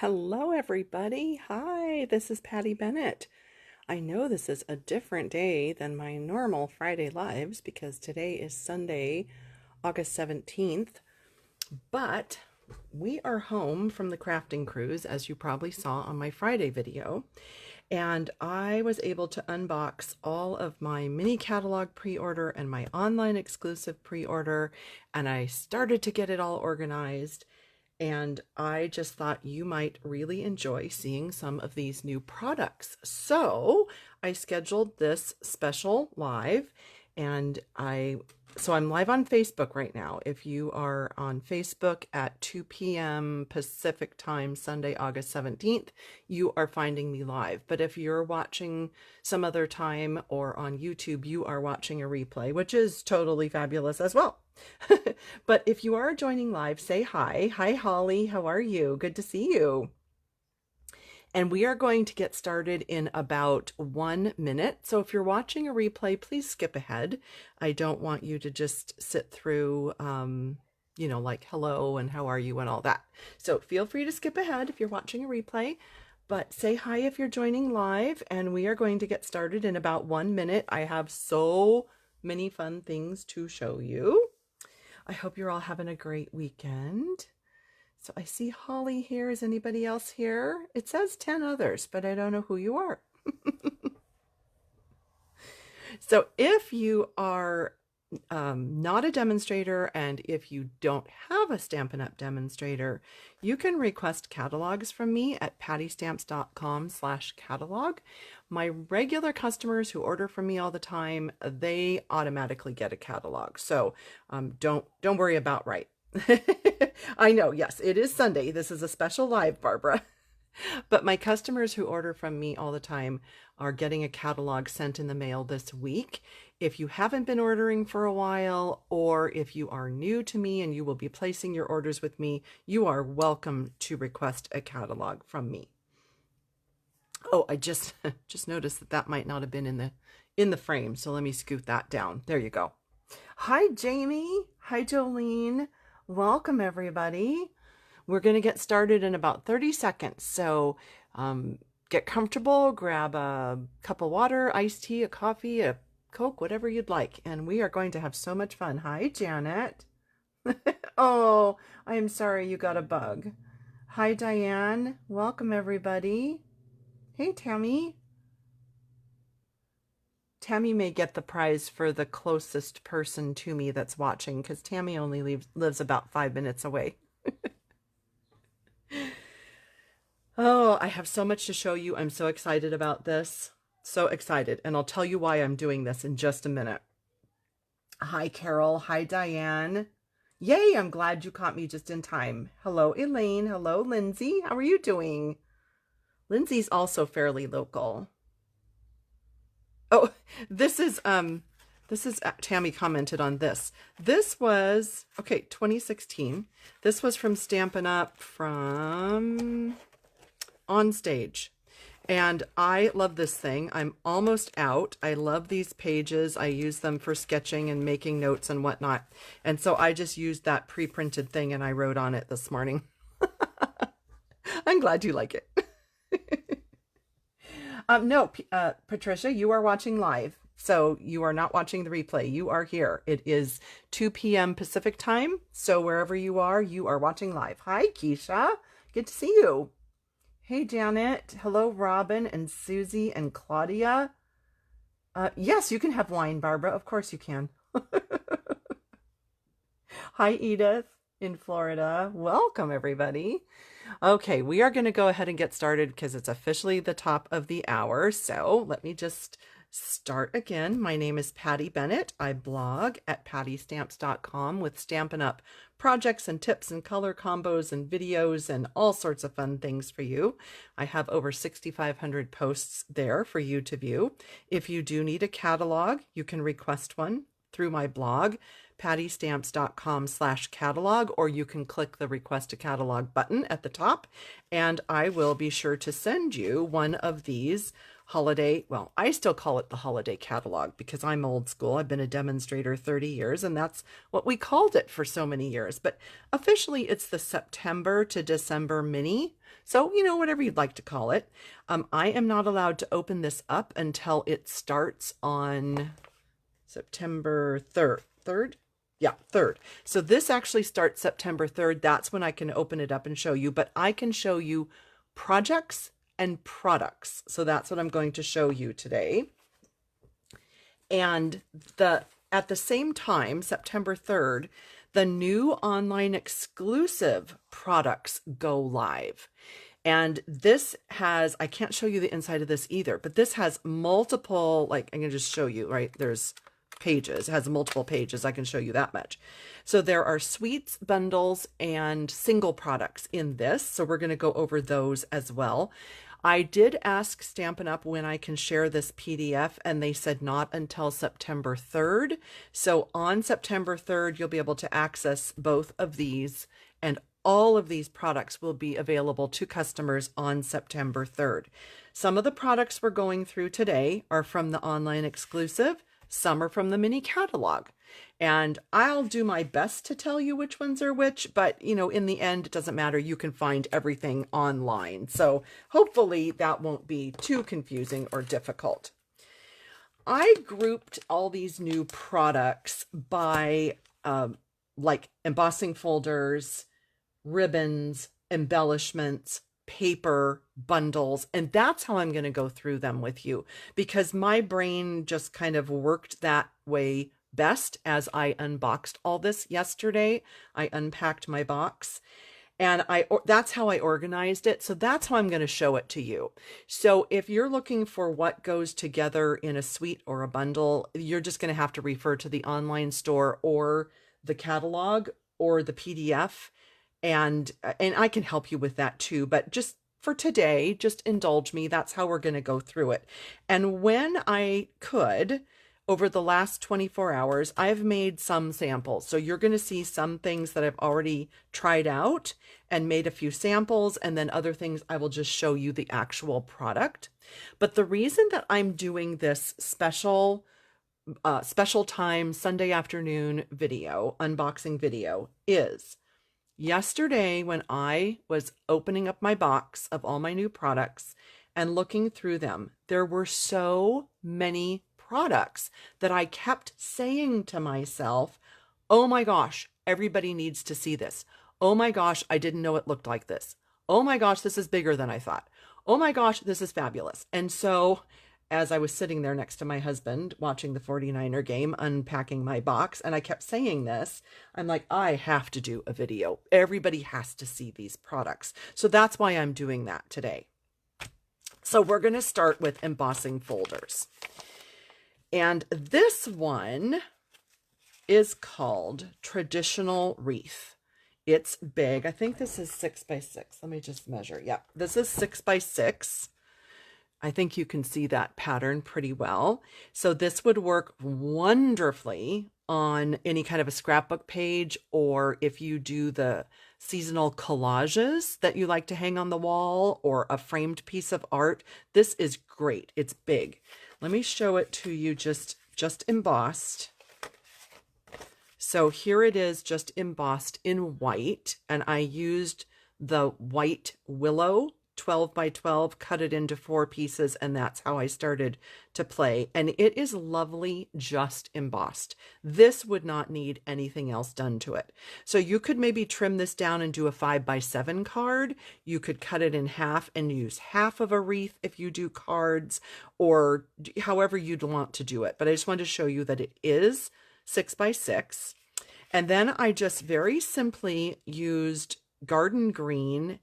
Hello, everybody. Hi, this is Patty Bennett. I know this is a different day than my normal Friday lives because today is Sunday, August 17th, but we are home from the crafting cruise, as you probably saw on my Friday video, and I was able to unbox all of my mini catalog pre-order and my online exclusive pre-order, and I started to get it all organized. And I just thought you might really enjoy seeing some of these new products. So I scheduled this special live, and so I'm live on Facebook right now. If you are on Facebook at 2 p.m. Pacific time, Sunday, August 17th, you are finding me live. But if you're watching some other time or on YouTube, you are watching a replay, which is totally fabulous as well. But if you are joining live, say hi. Hi, Holly. How are you? Good to see you. And we are going to get started in about 1 minute. So if you're watching a replay, please skip ahead. I don't want you to just sit through, like hello and how are you and all that. So feel free to skip ahead if you're watching a replay, but say hi if you're joining live. And we are going to get started in about 1 minute. I have so many fun things to show you. I hope you're all having a great weekend. So I see Holly here. Is anybody else here? It says 10 others, but I don't know who you are. So if you are not a demonstrator, and if you don't have a Stampin' Up! Demonstrator, you can request catalogs from me at pattystamps.com/catalog. My regular customers who order from me all the time, they automatically get a catalog. So don't worry about right. I know, yes, it is Sunday. This is a special live, Barbara. But my customers who order from me all the time are getting a catalog sent in the mail this week. If you haven't been ordering for a while, or if you are new to me and you will be placing your orders with me, you are welcome to request a catalog from me. Oh, I just noticed that might not have been in the frame, so let me scoot that down. There you go. Hi, Jamie. Hi, Jolene. Welcome, everybody. We're going to get started in about 30 seconds. So get comfortable, grab a cup of water, iced tea, a coffee, a Coke, whatever you'd like. And we are going to have so much fun. Hi, Janet. Oh, I am sorry you got a bug. Hi, Diane. Welcome, everybody. Hey, Tammy. Tammy may get the prize for the closest person to me that's watching, because Tammy only lives about 5 minutes away. Oh, I have so much to show you. I'm so excited about this. So excited. And I'll tell you why I'm doing this in just a minute. Hi, Carol. Hi, Diane. Yay, I'm glad you caught me just in time. Hello, Elaine. Hello, Lindsay. How are you doing? Lindsay's also fairly local. Oh, this is Tammy commented on this. This was, okay, 2016. This was from Stampin' Up, from On Stage. And I love this thing. I'm almost out. I love these pages. I use them for sketching and making notes and whatnot. And so I just used that pre-printed thing and I wrote on it this morning. I'm glad you like it. No, Patricia, you are watching live. So you are not watching the replay. You are here. It is 2 p.m. Pacific time. So wherever you are watching live. Hi, Keisha. Good to see you. Hey, Janet. Hello, Robin and Susie and Claudia. Yes, you can have wine, Barbara. Of course you can. Hi, Edith in Florida. Welcome, everybody. Okay, we are going to go ahead and get started because it's officially the top of the hour. So let me just start again. My name is Patty Bennett. I blog at pattystamps.com with Stampin' Up! Projects and tips and color combos and videos and all sorts of fun things for you. I have over 6,500 posts there for you to view. If you do need a catalog, you can request one through my blog, pattystamps.com/catalog, or you can click the request a catalog button at the top, and I will be sure to send you one of these holiday, well, I still call it the holiday catalog because I'm old school. I've been a demonstrator 30 years, and that's what we called it for so many years. But officially, it's the September to December mini. So, you know, whatever you'd like to call it. I am not allowed to open this up until it starts on September 3rd. 3rd? Yeah, 3rd. So this actually starts September 3rd. That's when I can open it up and show you, but I can show you projects and products. So that's what I'm going to show you today. And at the same time, September 3rd, the new online exclusive products go live. And this has, I can't show you the inside of this either, but this has multiple, like, I'm going to just show you, right? There's pages. It has multiple pages. I can show you that much. So there are suites, bundles, and single products in this. So we're going to go over those as well. I did ask Stampin' Up when I can share this PDF, and they said not until September 3rd. So on September 3rd, you'll be able to access both of these, and all of these products will be available to customers on September 3rd. Some of the products we're going through today are from the online exclusive. Some are from the mini catalog, and I'll do my best to tell you which ones are which, but you know, in the end, it doesn't matter. You can find everything online. So hopefully that won't be too confusing or difficult. I grouped all these new products by like embossing folders, ribbons, embellishments, paper, bundles, and that's how I'm going to go through them with you, because my brain just kind of worked that way best as I unboxed all this yesterday. I unpacked my box, and that's how I organized it. So that's how I'm going to show it to you. So if you're looking for what goes together in a suite or a bundle, you're just going to have to refer to the online store or the catalog or the PDF. And I can help you with that too, but just for today, just indulge me. That's how we're going to go through it. And when I could, over the last 24 hours, I've made some samples. So you're going to see some things that I've already tried out and made a few samples, and then other things I will just show you the actual product. But the reason that I'm doing this special time Sunday afternoon video, unboxing video, is yesterday, when I was opening up my box of all my new products and looking through them, there were so many products that I kept saying to myself, oh my gosh, everybody needs to see this. Oh my gosh, I didn't know it looked like this. Oh my gosh, this is bigger than I thought. Oh my gosh, this is fabulous. And so as I was sitting there next to my husband watching the 49er game, unpacking my box, and I kept saying this, I'm like, I have to do a video. Everybody has to see these products. So that's why I'm doing that today. So we're going to start with embossing folders. And this one is called Traditional Wreath. It's big. I think this is 6 by 6. Let me just measure. Yep, this is 6 by 6. I think you can see that pattern pretty well. So this would work wonderfully on any kind of a scrapbook page, or if you do the seasonal collages that you like to hang on the wall, or a framed piece of art. This is great. It's big. Let me show it to you just embossed. So here it is, just embossed in white, and I used the white willow 12 by 12, cut it into 4 pieces, and that's how I started to play. And it is lovely, just embossed. This would not need anything else done to it. So you could maybe trim this down and do a 5 by 7 card. You could cut it in half and use half of a wreath if you do cards, or however you'd want to do it. But I just wanted to show you that it is 6 by 6. And then I just very simply used garden green,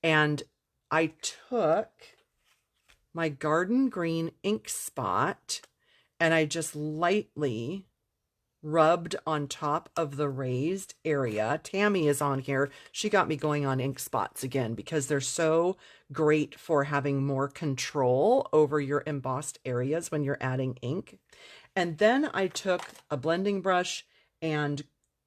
and I took my garden green ink spot and I just lightly rubbed on top of the raised area. Tammy is on here. She got me going on ink spots again because they're so great for having more control over your embossed areas when you're adding ink. And then I took a blending brush and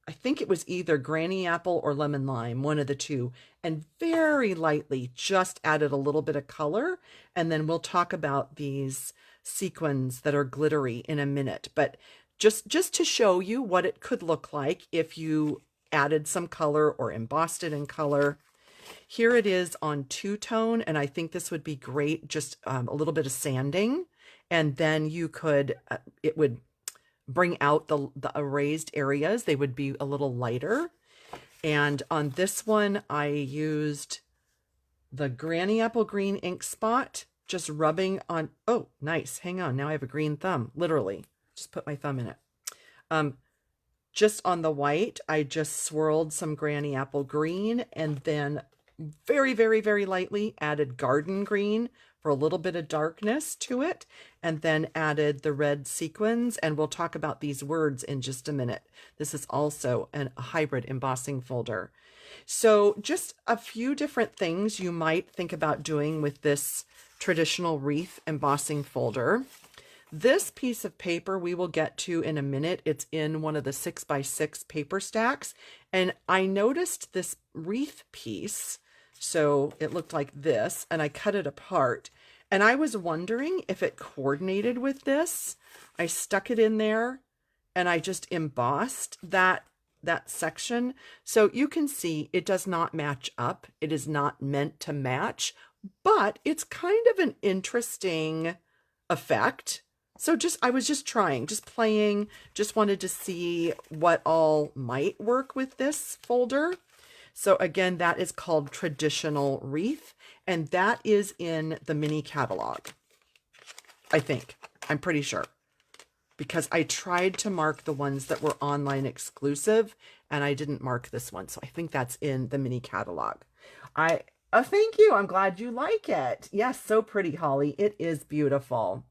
I think it was either granny apple or lemon lime, one of the two, and very lightly just added a little bit of color. And then we'll talk about these sequins that are glittery in a minute. But just to show you what it could look like if you added some color or embossed it in color. Here it is on two-tone, and I think this would be great, just a little bit of sanding. And then you could, it would bring out the erased areas. They would be a little lighter. And on this one, I used the Granny Apple Green ink spot, just rubbing on, oh, nice. Hang on, now I have a green thumb, literally. Just put my thumb in it. Just on the white, I just swirled some Granny Apple Green and then very, very, very lightly added Garden Green for a little bit of darkness to it, and then added the red sequins, and we'll talk about these words in just a minute. This is also a hybrid embossing folder. So just a few different things you might think about doing with this traditional wreath embossing folder. This piece of paper we will get to in a minute. It's in one of the 6x6 paper stacks, and I noticed this wreath piece. So it looked like this, and I cut it apart, and I was wondering if it coordinated with this. I stuck it in there and I just embossed that section. So you can see it does not match up. It is not meant to match, but it's kind of an interesting effect. So I was just trying, just playing, just wanted to see what all might work with this folder. So again, that is called Traditional Wreath, and that is in the mini catalog, I think. I'm pretty sure, because I tried to mark the ones that were online exclusive, and I didn't mark this one. So I think that's in the mini catalog. Thank you. I'm glad you like it. Yes, so pretty, Holly. It is beautiful.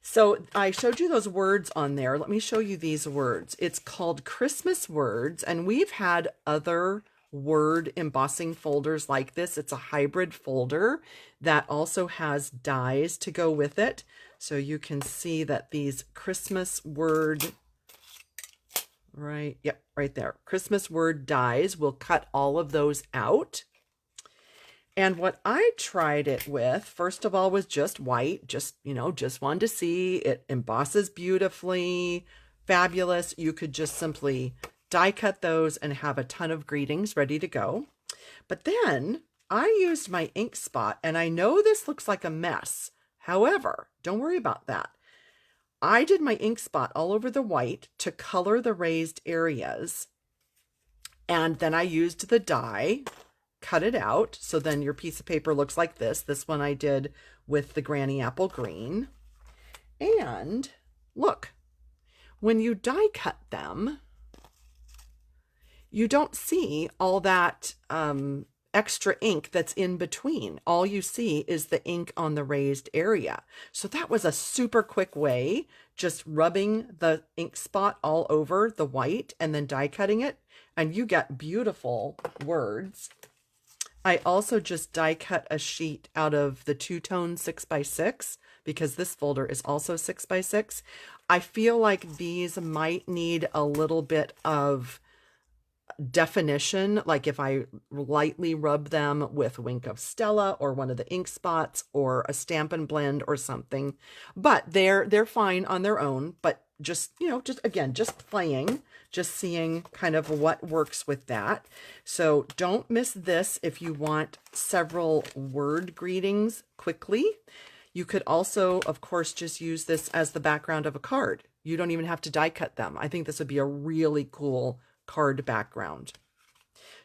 So I showed you those words on there. Let me show you these words. It's called Christmas Words, and we've had other word embossing folders like this. It's a hybrid folder that also has dies to go with it. So you can see that these Christmas word, right there, Christmas word dies, will cut all of those out. And what I tried it with, first of all, was just white, just wanted to see it embosses beautifully, fabulous. You could just simply die cut those and have a ton of greetings ready to go. But then I used my ink spot, and I know this looks like a mess. However, don't worry about that. I did my ink spot all over the white to color the raised areas. And then I used the die, cut it out, so then your piece of paper looks like this. This one I did with the Granny Apple Green. And look, when you die cut them, you don't see all that extra ink that's in between. All you see is the ink on the raised area. So that was a super quick way, just rubbing the ink spot all over the white and then die cutting it, and you get beautiful words. I also just die cut a sheet out of the two-tone 6x6 because this folder is also 6x6. I feel like these might need a little bit of definition, like if I lightly rub them with Wink of Stella or one of the ink spots or a Stampin' Blend or something, but they're fine on their own. But just playing, just seeing kind of what works with that. So don't miss this if you want several word greetings quickly. You could also, of course, just use this as the background of a card. You don't even have to die cut them. I think this would be a really cool card background.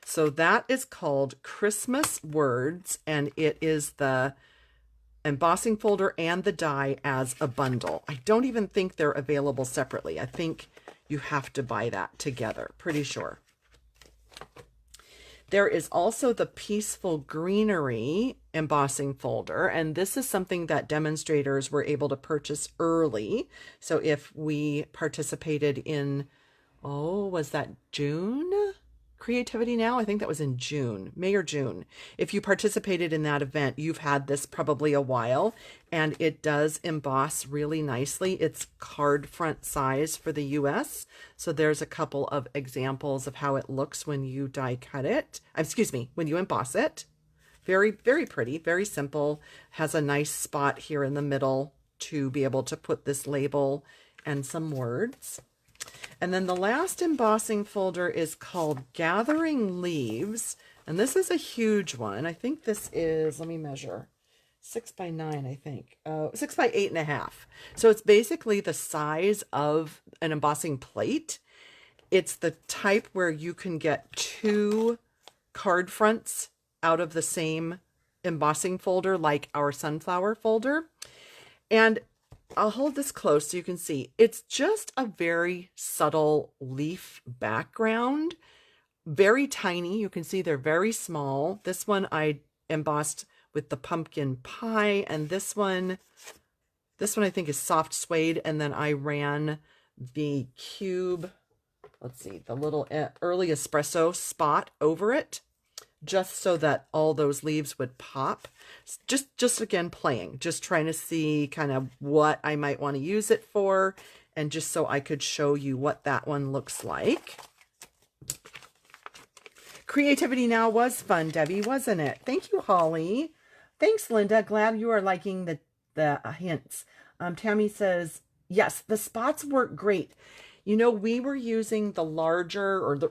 So that is called Christmas Words, and it is the embossing folder and the die as a bundle. I don't even think they're available separately. I think you have to buy that together, pretty sure. There is also the Peaceful Greenery embossing folder, and this is something that demonstrators were able to purchase early. So if we participated in, was that June? Creativity Now? I think that was in June, May or June. If you participated in that event, you've had this probably a while, and it does emboss really nicely. It's card front size for the US. So there's a couple of examples of how it looks when you die cut it. Excuse me, when you emboss it. Very, very pretty, very simple. Has a nice spot here in the middle to be able to put this label and some words. And then the last embossing folder is called Gathering Leaves. And this is a huge one. I think this is, let me measure, 6 by 9, I think. 6 by 8.5. So it's basically the size of an embossing plate. It's the type where you can get 2 card fronts out of the same embossing folder, like our sunflower folder. And I'll hold this close so you can see. It's just a very subtle leaf background. Very tiny. You can see they're very small. This one I embossed with the pumpkin pie, and this one I think is soft suede, and then I ran the cube, let's see, the little early espresso spot over it, just so that all those leaves would pop. Just again, playing, just trying to see kind of what I might want to use it for, and just so I could show you what that one looks like. Creativity Now was fun, Debbie, wasn't it? Thank you, Holly. Thanks, Linda. Glad you are liking the hints. Tammy says, yes, the spots work great. You know, we were using the larger, or the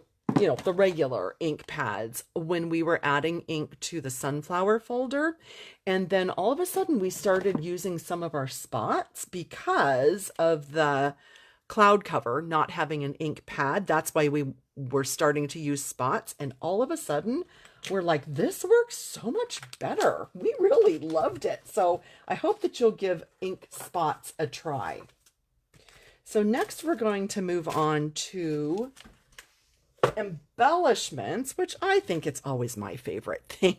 regular ink pads when we were adding ink to the sunflower folder. And then all of a sudden we started using some of our spots because of the cloud cover not having an ink pad. That's why we were starting to use spots. And all of a sudden we're like, this works so much better. We really loved it. So I hope that you'll give ink spots a try. So next we're going to move on to embellishments, which I think it's always my favorite thing.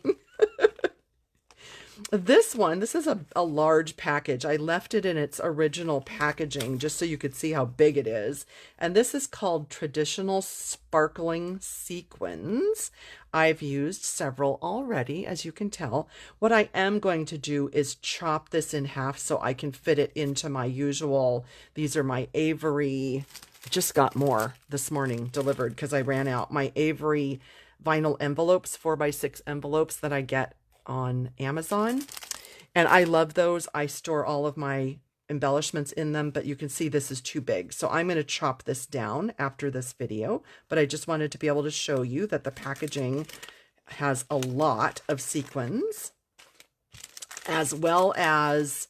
This is a large package. I left it in its original packaging just so you could see how big it is. And this is called Traditional Sparkling Sequins. I've used several already, as you can tell. What I am going to do is chop this in half so I can fit it into my usual, these are my Avery, just got more this morning delivered because I ran out, my Avery vinyl envelopes, 4x6 envelopes that I get on Amazon. And I love those. I store all of my embellishments in them, but you can see this is too big. So I'm going to chop this down after this video, but I just wanted to be able to show you that the packaging has a lot of sequins, as well as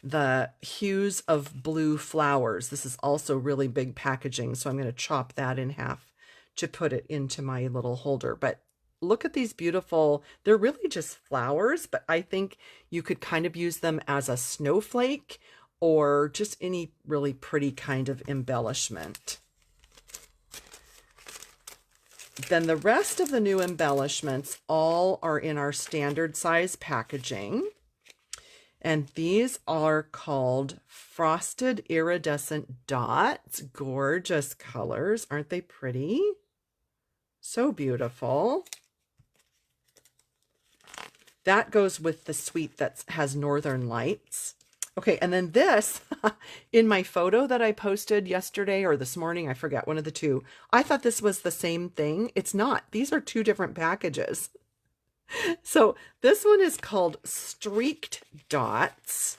the hues of blue flowers. This is also really big packaging, so I'm going to chop that in half to put it into my little holder. But look at these beautiful, they're really just flowers, but I think you could kind of use them as a snowflake or just any really pretty kind of embellishment. Then the rest of the new embellishments all are in our standard size packaging. And these are called Frosted Iridescent Dots. Gorgeous colors. Aren't they pretty? So beautiful. That goes with the suite that has Northern Lights. Okay, and then this, in my photo that I posted yesterday or this morning, I forget, one of the two, I thought this was the same thing. It's not. These are 2 different packages. So this one is called Streaked Dots,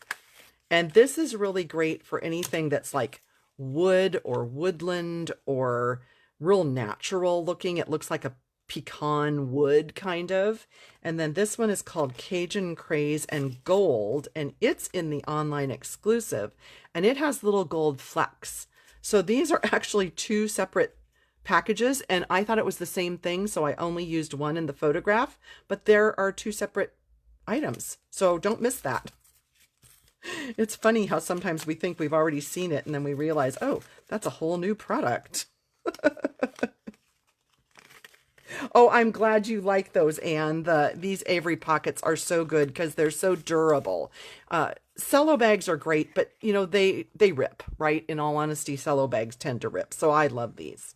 and this is really great for anything that's like wood or woodland or real natural looking. It looks like a pecan wood kind of. And then this one is called Cajun Craze and Gold, and it's in the online exclusive, and it has little gold flecks. So these are actually 2 separate packages, and I thought it was the same thing, so I only used one in the photograph, but there are 2 separate items, so don't miss that. It's funny how sometimes we think we've already seen it and then we realize, oh, that's a whole new product. Oh, I'm glad you like those, Anne. These Avery pockets are so good because they're so durable. Cello bags are great, but you know, they rip, right? In all honesty, cello bags tend to rip, so I love these.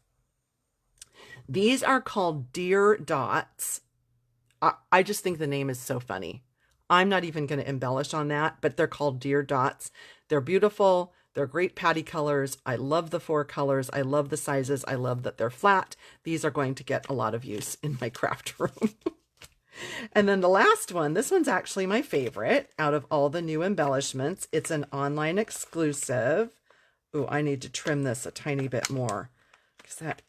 These are called Deer Dots. I just think the name is so funny. I'm not even going to embellish on that, but they're called Deer Dots. They're beautiful. They're great patty colors. I love the 4 colors. I love the sizes. I love that they're flat. These are going to get a lot of use in my craft room. And then the last one, this one's actually my favorite out of all the new embellishments. It's an online exclusive. Oh, I need to trim this a tiny bit more because that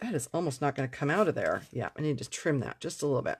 is almost not going to come out of there. Yeah, I need to trim that just a little bit.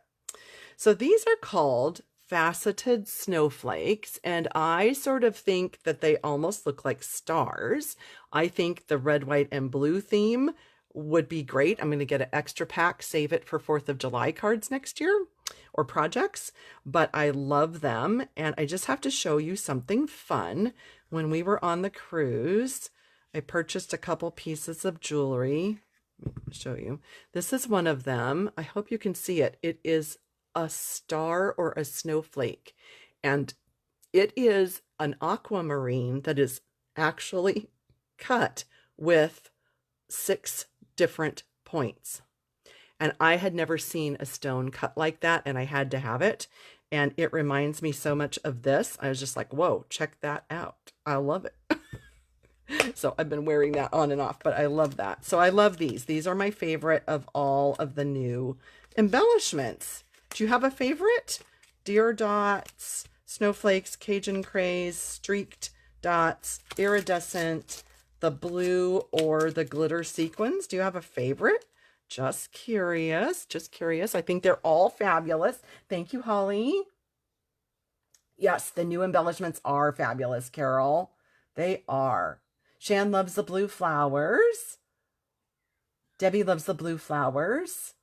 So these are called faceted snowflakes, and I sort of think that they almost look like stars. I think the red, white, and blue theme would be great. I'm going to get an extra pack, save it for 4th of July cards next year or projects, but I love them. And I just have to show you something fun. When we were on the cruise, I purchased a couple pieces of jewelry. Let me show you. This is one of them. I hope you can see it. It is a star or a snowflake, and it is an aquamarine that is actually cut with 6 different points. And I had never seen a stone cut like that, and I had to have it. And it reminds me so much of this. I was just like, whoa, check that out. I love it. So I've been wearing that on and off, but I love that. So I love these. These are my favorite of all of the new embellishments. Do you have a favorite? Deer dots, snowflakes, Cajun craze, streaked dots, iridescent, the blue or the glitter sequins. Do you have a favorite? Just curious, just curious. I think they're all fabulous. Thank you, Holly. Yes, the new embellishments are fabulous, Carol. They are. Shan loves the blue flowers. Debbie loves the blue flowers.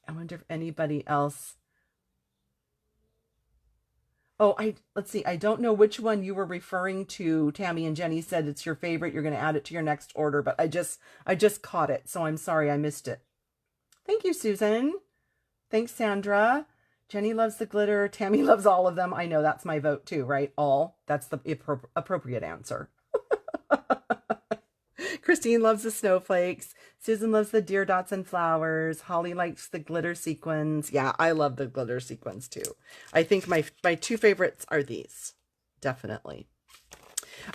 I wonder if anybody else. Oh, let's see. I don't know which one you were referring to. Tammy and Jenny said it's your favorite. You're going to add it to your next order, but I just caught it, so I'm sorry I missed it. Thank you, Susan. Thanks, Sandra. Jenny loves the glitter. Tammy loves all of them. I know that's my vote too, right? All. That's the appropriate answer. Christine loves the snowflakes. Susan loves the deer dots and flowers. Holly likes the glitter sequins. Yeah, I love the glitter sequins too. I think my 2 favorites are these. Definitely.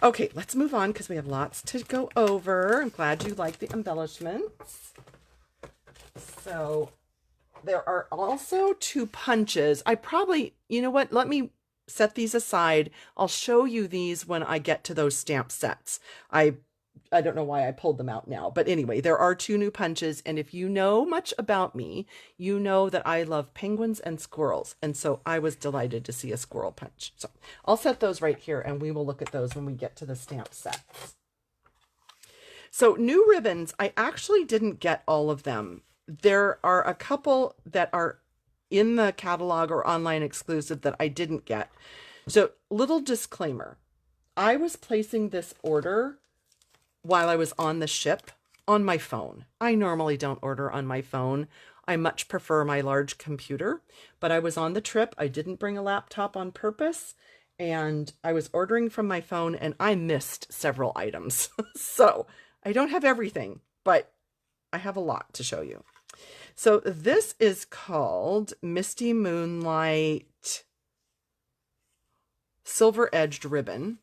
Okay, let's move on because we have lots to go over. I'm glad you like the embellishments. So there are also 2 punches. I probably, you know what? Let me set these aside. I'll show you these when I get to those stamp sets. I don't know why I pulled them out now, but anyway, there are 2 new punches. And if you know much about me, you know that I love penguins and squirrels. And so I was delighted to see a squirrel punch. So I'll set those right here and we will look at those when we get to the stamp sets. So new ribbons, I actually didn't get all of them. There are a couple that are in the catalog or online exclusive that I didn't get. So little disclaimer, I was placing this order while I was on the ship on my phone. I normally don't order on my phone. I much prefer my large computer, but I was on the trip. I didn't bring a laptop on purpose, and I was ordering from my phone and I missed several items. So I don't have everything, but I have a lot to show you. So this is called Misty Moonlight Silver Edged Ribbon.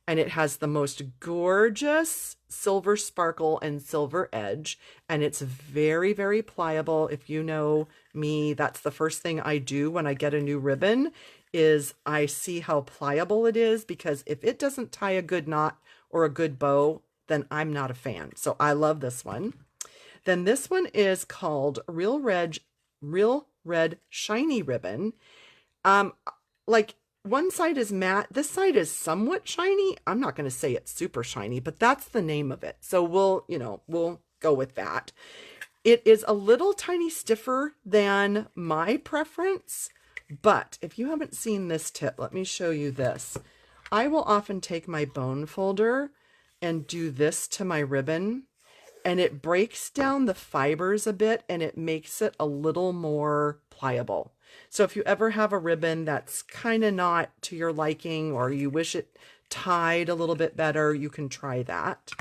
And it has the most gorgeous silver sparkle and silver edge. And it's very, very pliable. If you know me, that's the first thing I do when I get a new ribbon is I see how pliable it is, because if it doesn't tie a good knot or a good bow, then I'm not a fan. So I love this one. Then this one is called Real Red Shiny Ribbon. Like, one side is matte. This side is somewhat shiny. I'm not going to say it's super shiny, but that's the name of it. So we'll go with that. It is a little tiny stiffer than my preference, but if you haven't seen this tip, let me show you this. I will often take my bone folder and do this to my ribbon, and it breaks down the fibers a bit and it makes it a little more pliable. So if you ever have a ribbon that's kind of not to your liking, or you wish it tied a little bit better, you can try that.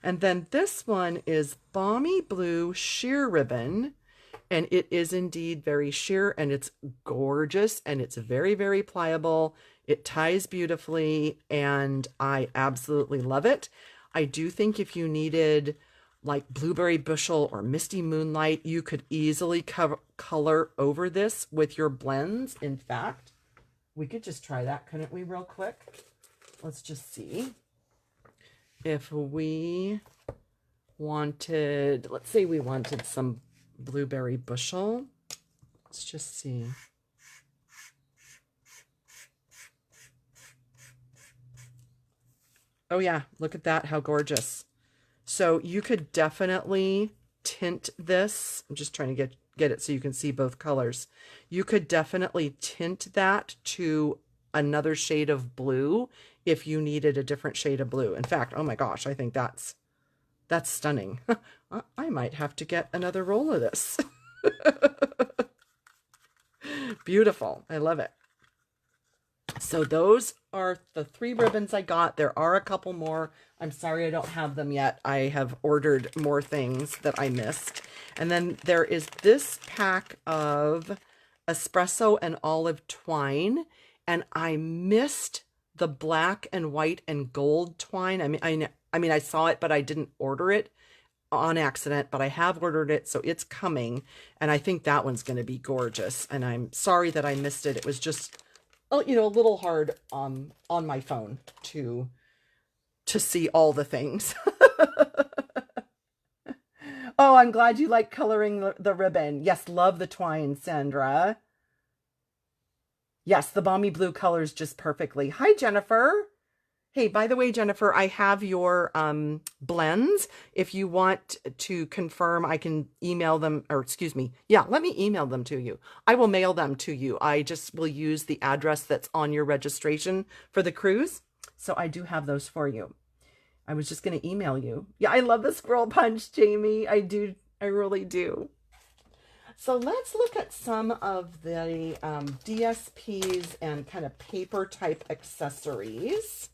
And then this one is Balmy Blue Sheer Ribbon. And it is indeed very sheer, and it's gorgeous, and it's very, very pliable. It ties beautifully, and I absolutely love it. I do think if you needed like Blueberry Bushel or Misty Moonlight, you could easily color over this with your blends. In fact, we could just try that, couldn't we, real quick? Let's just see. If we wanted, let's say we wanted some Blueberry Bushel. Let's just see. Oh yeah, look at that, how gorgeous. So you could definitely tint this. I'm just trying to get it so you can see both colors. You could definitely tint that to another shade of blue if you needed a different shade of blue. In fact, oh my gosh, I think that's stunning. I might have to get another roll of this. Beautiful. I love it. So those are the 3 ribbons I got. There are a couple more. I'm sorry I don't have them yet. I have ordered more things that I missed. And then there is this pack of espresso and olive twine. And I missed the black and white and gold twine. I mean, I saw it, but I didn't order it on accident, but I have ordered it, so it's coming. And I think that one's going to be gorgeous. And I'm sorry that I missed it. It was just, oh, you know, a little hard on my phone to see all the things. Oh, I'm glad you like coloring the ribbon. Yes, love the twine, Sandra. Yes, the balmy blue colors just perfectly. Hi, Jennifer. Hey, by the way, Jennifer, I have your blends. If you want to confirm, I can email them, or excuse me. Yeah, let me email them to you. I will mail them to you. I just will use the address that's on your registration for the cruise. So I do have those for you. I was just going to email you. Yeah, I love the squirrel punch, Jamie. I do. I really do. So let's look at some of the DSPs and kind of paper type accessories.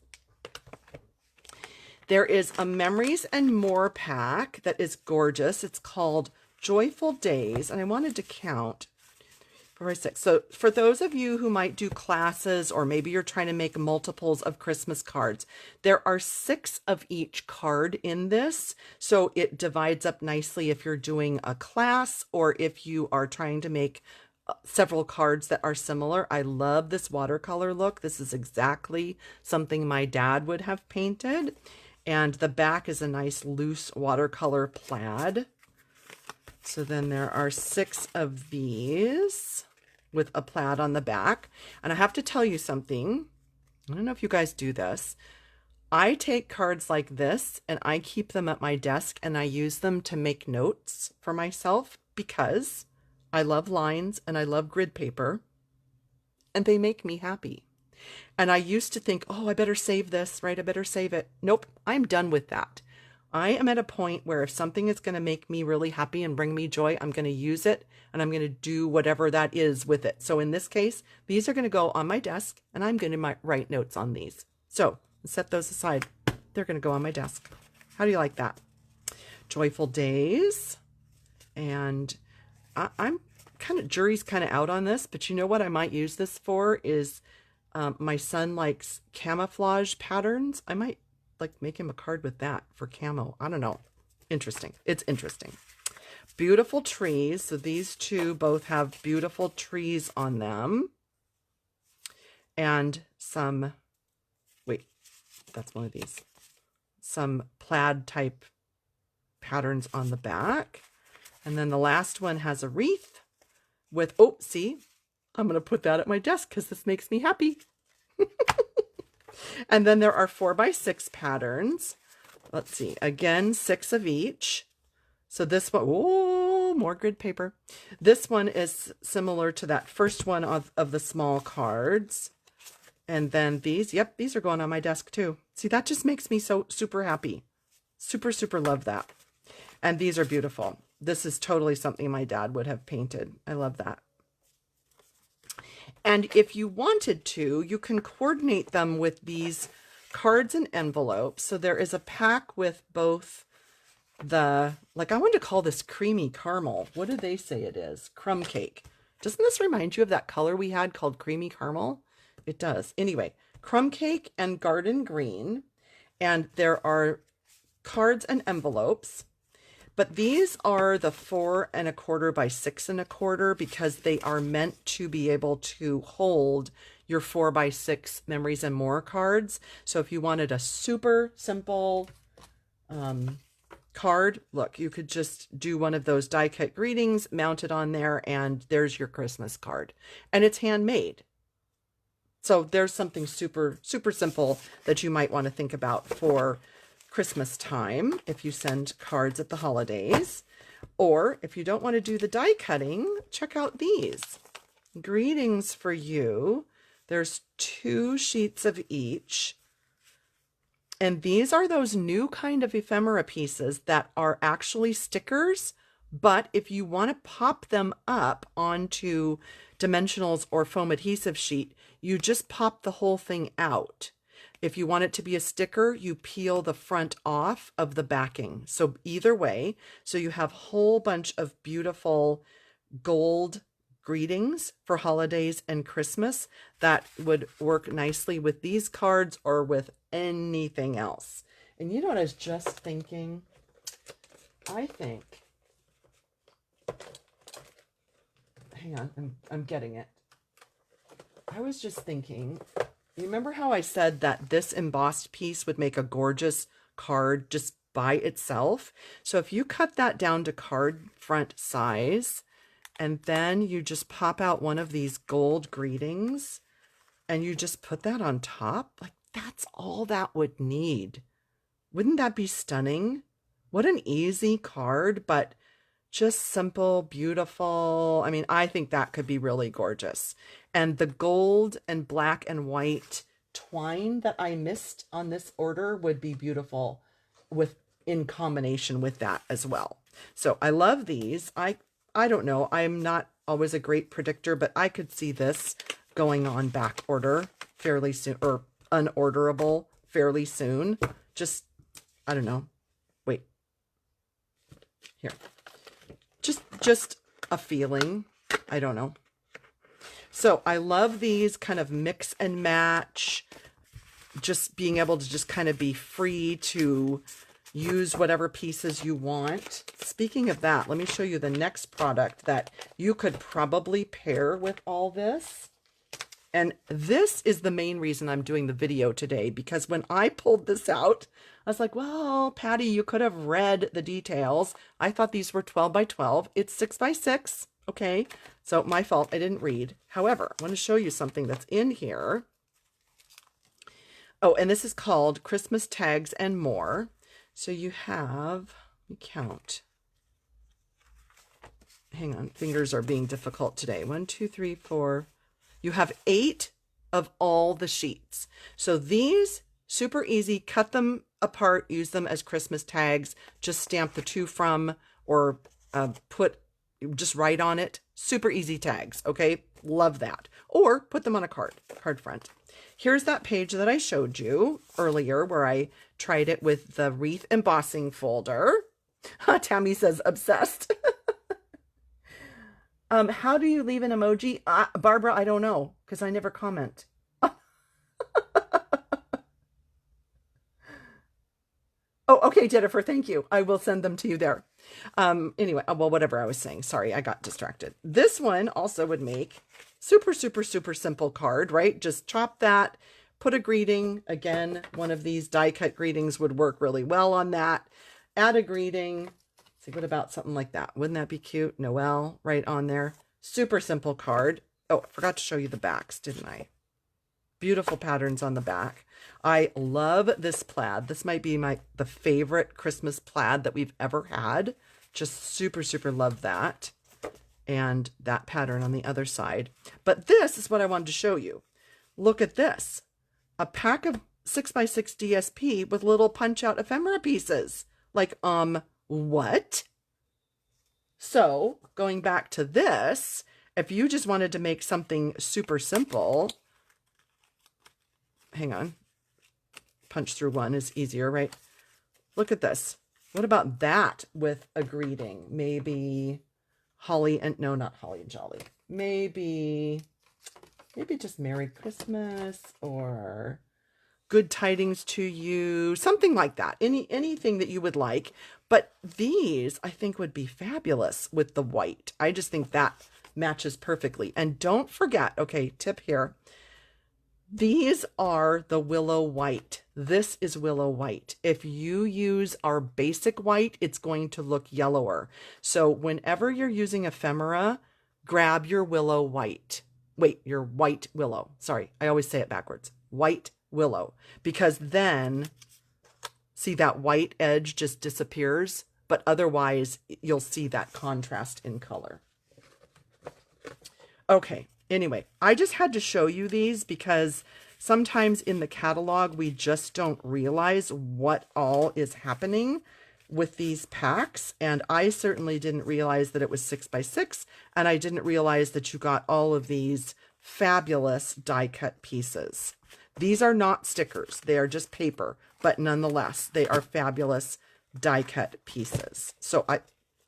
There is a Memories and More pack that is gorgeous. It's called Joyful Days, and I wanted to count 4, 5, 6. So for those of you who might do classes, or maybe you're trying to make multiples of Christmas cards, there are 6 of each card in this. So it divides up nicely if you're doing a class or if you are trying to make several cards that are similar. I love this watercolor look. This is exactly something my dad would have painted. And the back is a nice loose watercolor plaid. So then there are 6 of these with a plaid on the back. And I have to tell you something. I don't know if you guys do this. I take cards like this and I keep them at my desk and I use them to make notes for myself because I love lines and I love grid paper and they make me happy. And I used to think, oh, I better save this, right? I better save it. Nope, I'm done with that. I am at a point where if something is going to make me really happy and bring me joy, I'm going to use it and I'm going to do whatever that is with it. So in this case, these are going to go on my desk and I'm going to write notes on these. So set those aside. They're going to go on my desk. How do you like that? Joyful Days. And I'm kind of, jury's kind of out on this, but you know what I might use this for is my son likes camouflage patterns. I might like make him a card with that for camo. I don't know. Interesting. It's interesting. Beautiful trees. So these two both have beautiful trees on them. And some, wait, that's one of these. Some plaid type patterns on the back. And then the last one has a wreath with, oh, see, I'm going to put that at my desk because this makes me happy. And then there are 4x6 patterns. Let's see, again, 6 of each. So this one, oh, more grid paper. This one is similar to that first one of the small cards. And then these, yep, these are going on my desk too. See, that just makes me so super happy. Super, super love that. And these are beautiful. This is totally something my dad would have painted. I love that. And if you wanted to, you can coordinate them with these cards and envelopes. So there is a pack with both the, like, I want to call this creamy caramel. What do they say it is? Crumb cake. Doesn't this remind you of that color we had called creamy caramel? It does. Anyway, crumb cake and garden green. And there are cards and envelopes. But these are the 4 1/4 by 6 1/4 because they are meant to be able to hold your 4 by 6 Memories and More cards. So if you wanted a super simple card, look, you could just do one of those die cut greetings, mount it on there, and there's your Christmas card. And it's handmade. So there's something super, super simple that you might want to think about for Christmas time if you send cards at the holidays. Or if you don't want to do the die cutting, check out these. Greetings for you. There's 2 sheets of each. And these are those new kind of ephemera pieces that are actually stickers, but if you want to pop them up onto dimensionals or foam adhesive sheet, you just pop the whole thing out. If you want it to be a sticker, you peel the front off of the backing. So either way, so you have a whole bunch of beautiful gold greetings for holidays and Christmas that would work nicely with these cards or with anything else. And you know what I was just thinking? I think, hang on, I'm getting it. I was just thinking, you remember how I said that this embossed piece would make a gorgeous card just by itself? So if you cut that down to card front size, and then you just pop out one of these gold greetings and you just put that on top, like that's all that would need. Wouldn't that be stunning? What an easy card, but just simple, beautiful. I mean, I think that could be really gorgeous. And the gold and black and white twine that I missed on this order would be beautiful in combination with that as well. So I love these. I don't know. I'm not always a great predictor, but I could see this going on back order fairly soon, or unorderable fairly soon. Just, I don't know. Wait. Here. Just a feeling. I don't know. So I love these kind of mix and match. Just being able to just kind of be free to use whatever pieces you want. Speaking of that, let me show you the next product that you could probably pair with all this. And this is the main reason I'm doing the video today, because when I pulled this out, I was like, well, Patty, you could have read the details. I thought these were 12 by 12. It's 6 by 6. Okay, so my fault. I didn't read. However, I want to show you something that's in here. Oh, and this is called Christmas Tags and More. So you have, let me count. Hang on, fingers are being difficult today. 1, 2, 3, 4. You have 8 of all the sheets. So these, super easy, cut them apart, use them as Christmas tags, just stamp the to from or just write on it. Super easy tags, okay? Love that. Or put them on a card front. Here's that page that I showed you earlier where I tried it with the wreath embossing folder. Tammy says obsessed. How do you leave an emoji? Barbara, I don't know because I never comment. Oh, okay, Jennifer, thank you. I will send them to you there. Anyway, well, whatever I was saying. Sorry, I got distracted. This one also would make super, super, super simple card, right? Just chop that, put a greeting. Again, one of these die cut greetings would work really well on that. Add a greeting. See, what about something like that? Wouldn't that be cute? Noel, right on there. Super simple card. Oh, I forgot to show you the backs, didn't I? Beautiful patterns on the back. I love this plaid. This might be the favorite Christmas plaid that we've ever had. Just super, super love that. And that pattern on the other side. But this is what I wanted to show you. Look at this. A pack of 6x6 DSP with little punch-out ephemera pieces. Like, what? So, going back to this, if you just wanted to make something super simple, hang on. punch through one is easier, right? Look at this. What about that with a greeting? Maybe holly and, no, not holly and jolly. Maybe just Merry Christmas or good tidings to you, something like that. Anything that you would like. But these, I think, would be fabulous with the white. I just think that matches perfectly. And don't forget, okay, tip here. These are the willow white. This is willow white. If you use our basic white, it's going to look yellower. So whenever you're using ephemera, grab your willow white. Wait, your white willow. Sorry, I always say it backwards. White willow. Because then, see that white edge just disappears, but otherwise you'll see that contrast in color. Okay. Anyway, I just had to show you these because sometimes in the catalog, we just don't realize what all is happening with these packs. And I certainly didn't realize that it was 6x6. And I didn't realize that you got all of these fabulous die cut pieces. These are not stickers. They are just paper, but nonetheless, they are fabulous die cut pieces. So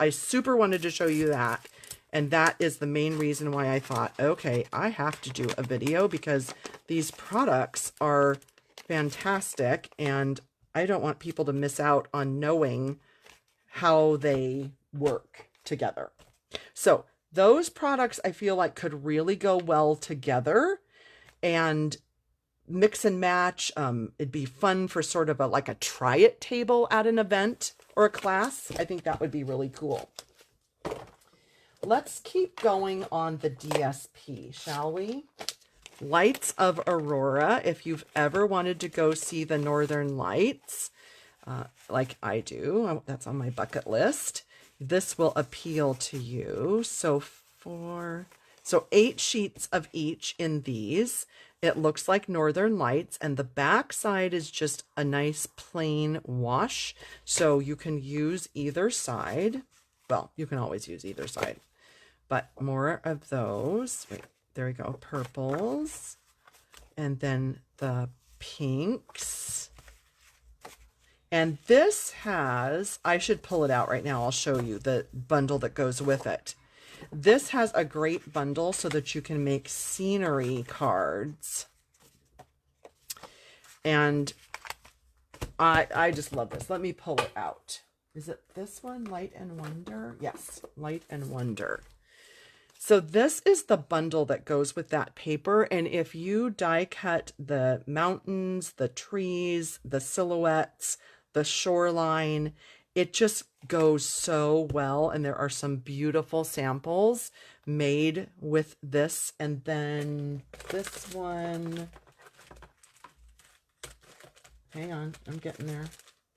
I super wanted to show you that. And that is the main reason why I thought, okay, I have to do a video because these products are fantastic and I don't want people to miss out on knowing how they work together. So those products I feel like could really go well together and mix and match. It'd be fun for sort of like a try it table at an event or a class. I think that would be really cool. Let's keep going on the DSP, shall we? Lights of Aurora. If you've ever wanted to go see the Northern Lights, like I do, that's on my bucket list, this will appeal to you. So 8 sheets of each in these. It looks like Northern Lights, and the back side is just a nice plain wash. So you can use either side. Well, you can always use either side. But more of those. Wait, there we go. Purples. And then the pinks. And this has, I should pull it out right now. I'll show you the bundle that goes with it. This has a great bundle so that you can make scenery cards. And I just love this. Let me pull it out. Is it this one? Light and Wonder? Yes, Light and Wonder. So this is the bundle that goes with that paper. And if you die cut the mountains, the trees, the silhouettes, the shoreline, it just goes so well. And there are some beautiful samples made with this. And then this one, hang on, I'm getting there.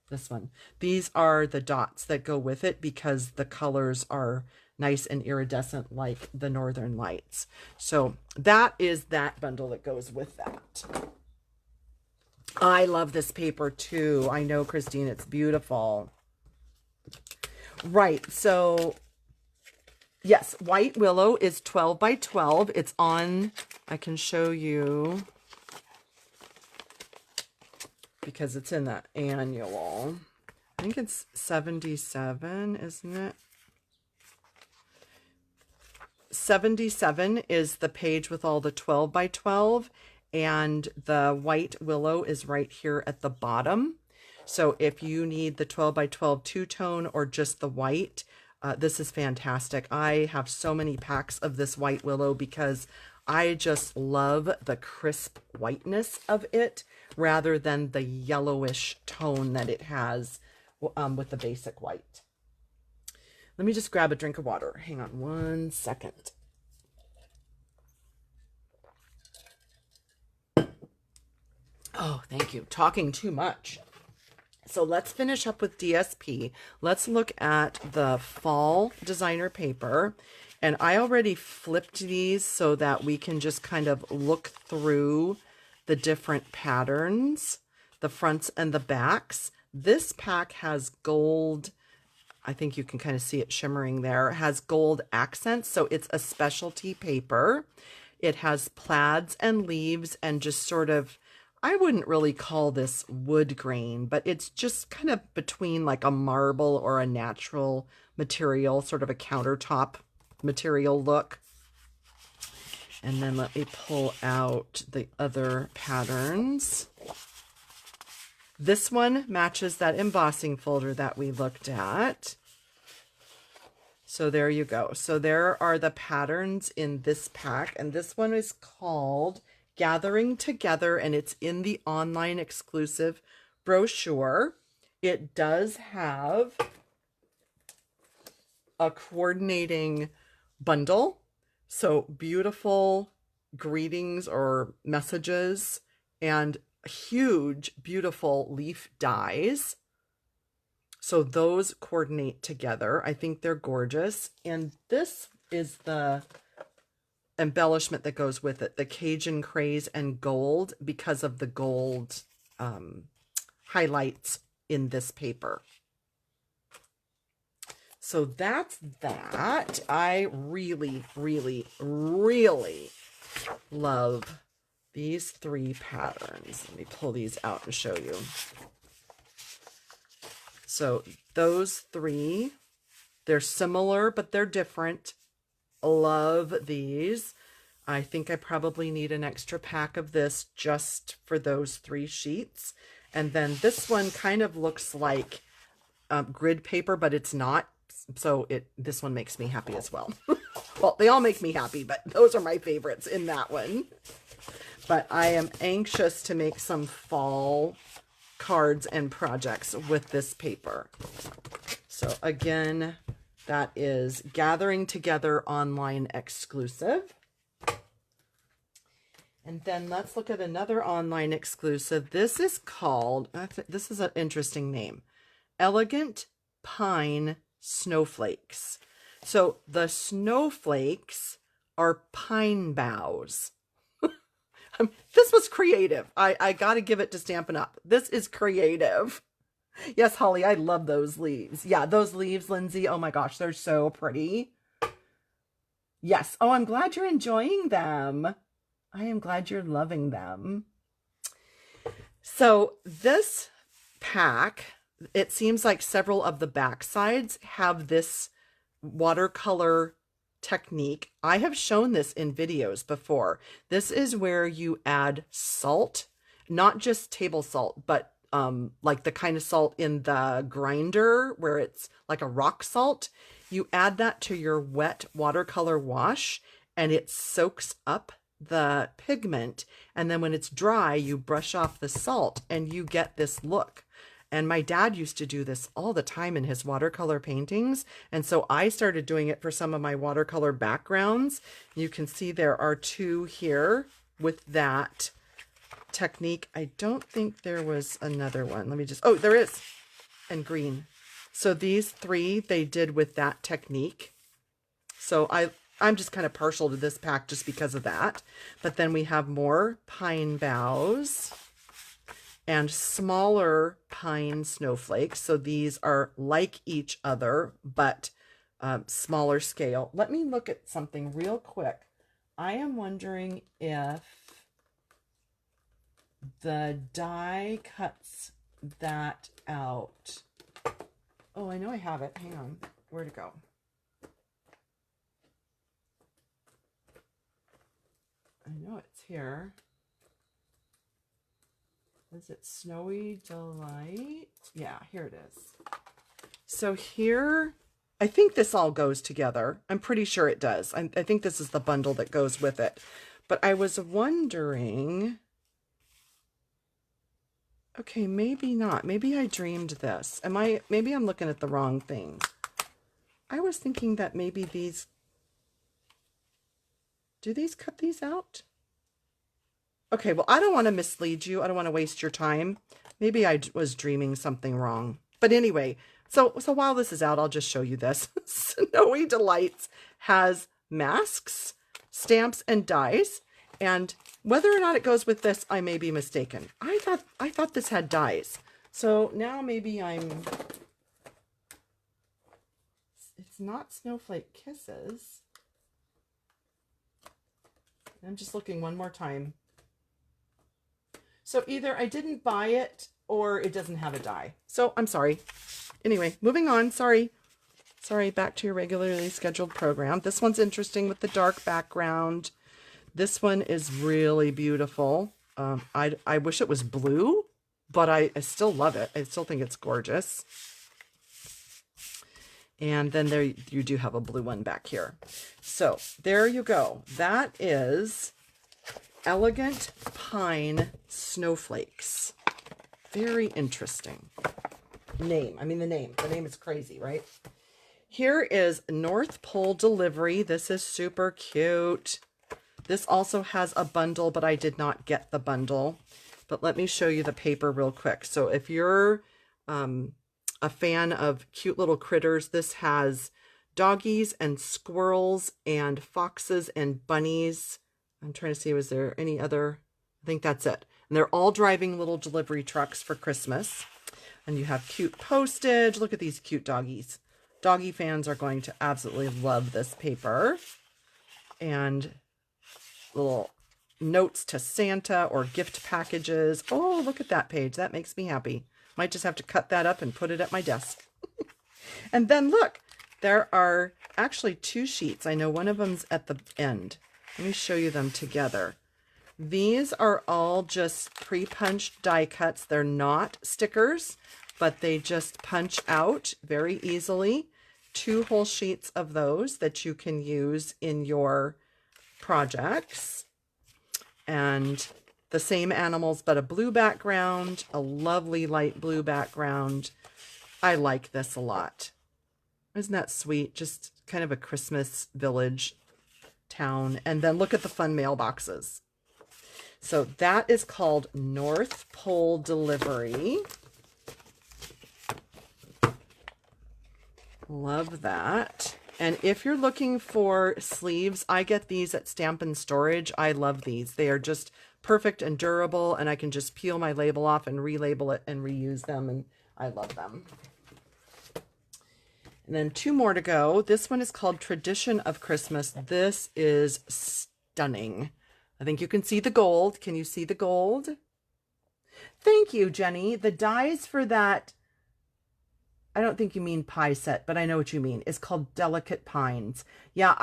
This one. These are the dots that go with it because the colors are nice and iridescent like the Northern Lights. So that is that bundle that goes with that. I love this paper too. I know, Christine, it's beautiful. Right, so yes, White Willow is 12 by 12. It's on, I can show you because it's in that annual. I think it's 77, isn't it? 77 is the page with all the 12 by 12, and the White Willow is right here at the bottom. So if you need the 12 by 12 two-tone or just the white, this is fantastic. I have so many packs of this White Willow because I just love the crisp whiteness of it rather than the yellowish tone that it has with the basic white. Let me just grab a drink of water. Hang on one second. Oh, thank you. Talking too much. So let's finish up with DSP. Let's look at the fall designer paper. And I already flipped these so that we can just kind of look through the different patterns, the fronts and the backs. This pack has gold. I think you can kind of see it shimmering there. It has gold accents, so it's a specialty paper. It has plaids and leaves and just sort of, I wouldn't really call this wood grain, but it's just kind of between like a marble or a natural material, sort of a countertop material look. And then let me pull out the other patterns. This one matches that embossing folder that we looked at. So there you go. So there are the patterns in this pack, and this one is called Gathering Together, and it's in the online exclusive brochure. It does have a coordinating bundle, so beautiful greetings or messages and huge, beautiful leaf dies. So those coordinate together. I think they're gorgeous. And this is the embellishment that goes with it, the Cajun Craze and gold, because of the gold highlights in this paper. So that's that. I really, really, really love these three patterns. Let me pull these out and show you. So those three, they're similar, but they're different. Love these. I think I probably need an extra pack of this just for those three sheets. And then this one kind of looks like grid paper, but it's not. So this one makes me happy as well. Well, they all make me happy, but those are my favorites in that one. But I am anxious to make some fall cards and projects with this paper. So again, that is Gathering Together Online Exclusive. And then let's look at another online exclusive. This is called, this is an interesting name, Elegant Pine Snowflakes. So the snowflakes are pine boughs. This was creative. I got to give it to Stampin' Up. This is creative. Yes, Holly, I love those leaves. Yeah, those leaves, Lindsay. Oh my gosh, they're so pretty. Yes. Oh, I'm glad you're enjoying them. I am glad you're loving them. So this pack, it seems like several of the back sides have this watercolor technique. I have shown this in videos before. This is where you add salt, not just table salt, but like the kind of salt in the grinder where it's like a rock salt. You add that to your wet watercolor wash and it soaks up the pigment. And then when it's dry, you brush off the salt and you get this look. And my dad used to do this all the time in his watercolor paintings. And so I started doing it for some of my watercolor backgrounds. You can see there are two here with that technique. I don't think there was another one. Let me just, oh, there is. And green. So these three they did with that technique. So I'm just kind of partial to this pack just because of that. But then we have more pine boughs and smaller pine snowflakes. So these are like each other, but smaller scale. Let me look at something real quick. I am wondering if the die cuts that out. Oh, I know I have it. Hang on. Where'd it go? I know it's here. Is it Snowy Delight? Yeah, here it is. So here, I think this all goes together. I'm pretty sure it does. I think this is the bundle that goes with it. But I was wondering, okay, maybe not. Maybe I dreamed this. Maybe I'm looking at the wrong thing. I was thinking that maybe these, do these cut these out? Okay, well, I don't want to mislead you. I don't want to waste your time. Maybe I was dreaming something wrong. But anyway, so while this is out, I'll just show you this. Snowy Delights has masks, stamps, and dies. And whether or not it goes with this, I may be mistaken. I thought this had dies. So now maybe it's not Snowflake Kisses. I'm just looking one more time. So either I didn't buy it or it doesn't have a die. So I'm sorry. Anyway, moving on. Sorry. Sorry, back to your regularly scheduled program. This one's interesting with the dark background. This one is really beautiful. I wish it was blue, but I still love it. I still think it's gorgeous. And then there you do have a blue one back here. So there you go. That is Elegant Pine Snowflakes. Very interesting name. I mean, the name is crazy, right? Here is North Pole Delivery. This is super cute. This also has a bundle, but I did not get the bundle. But let me show you the paper real quick. So if you're a fan of cute little critters, this has doggies and squirrels and foxes and bunnies. I'm trying to see, was there any other? I think that's it. And they're all driving little delivery trucks for Christmas. And you have cute postage. Look at these cute doggies. Doggy fans are going to absolutely love this paper. And little notes to Santa or gift packages. Oh, look at that page. That makes me happy. Might just have to cut that up and put it at my desk. And then look, there are actually two sheets. I know one of them's at the end. Let me show you them together. These are all just pre-punched die cuts. They're not stickers, but they just punch out very easily. Two whole sheets of those that you can use in your projects. And the same animals, but a blue background, a lovely light blue background. I like this a lot. Isn't that sweet? Just kind of a Christmas village town. And then look at the fun mailboxes. So that is called North Pole Delivery. Love that. And if you're looking for sleeves, I get these at Stampin' Storage. I love these. They are just perfect and durable, and I can just peel my label off and relabel it and reuse them, and I love them. And then two more to go. This one is called Tradition of Christmas. This is stunning. I think you can see the gold. Can you see the gold? Thank you, Jenny. The dies for that, I don't think you mean pie set, but I know what you mean. It's called Delicate Pines. Yeah,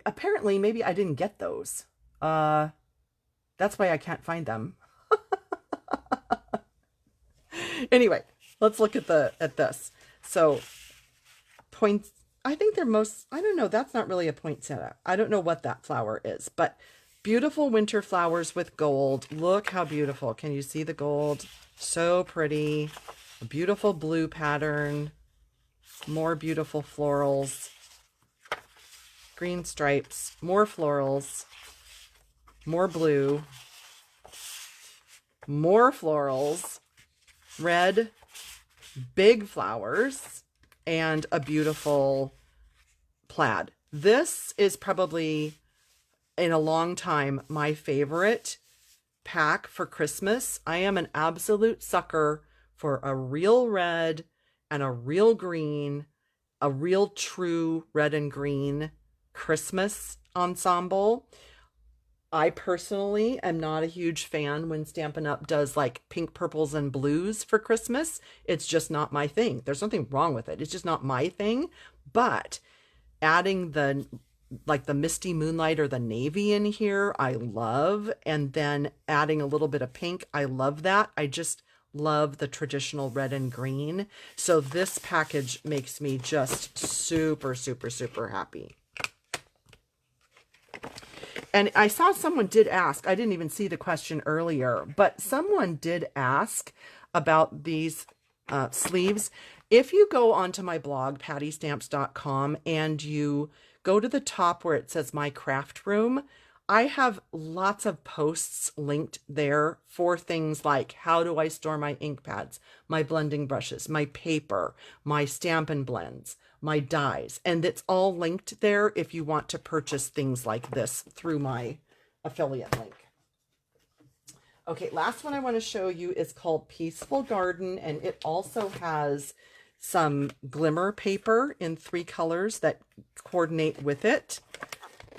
apparently maybe I didn't get those. That's why I can't find them. Anyway, let's look at this. So points, I think they're I don't know, that's not really a poinsettia. I don't know what that flower is, but beautiful winter flowers with gold. Look how beautiful. Can you see the gold? So pretty. A beautiful blue pattern. More beautiful florals. Green stripes. More florals. More blue. More florals. Red. Big flowers. And a beautiful plaid. This is probably, in a long time, my favorite pack for Christmas. I am an absolute sucker for a real red and a real green, a real true red and green Christmas ensemble. I personally am not a huge fan when Stampin' Up does like pink, purples, and blues for Christmas. It's just not my thing. There's nothing wrong with it. It's just not my thing. But adding the misty moonlight or the navy in here, I love. And then adding a little bit of pink, I love that. I just love the traditional red and green. So this package makes me just super, super, super happy. And I saw someone did ask, I didn't even see the question earlier, but someone did ask about these sleeves. If you go onto my blog, pattystamps.com, and you go to the top where it says My Craft Room, I have lots of posts linked there for things like how do I store my ink pads, my blending brushes, my paper, my Stampin' Blends, my dies. And it's all linked there if you want to purchase things like this through my affiliate link. Okay, last one I want to show you is called Peaceful Garden, and it also has some glimmer paper in 3 colors that coordinate with it.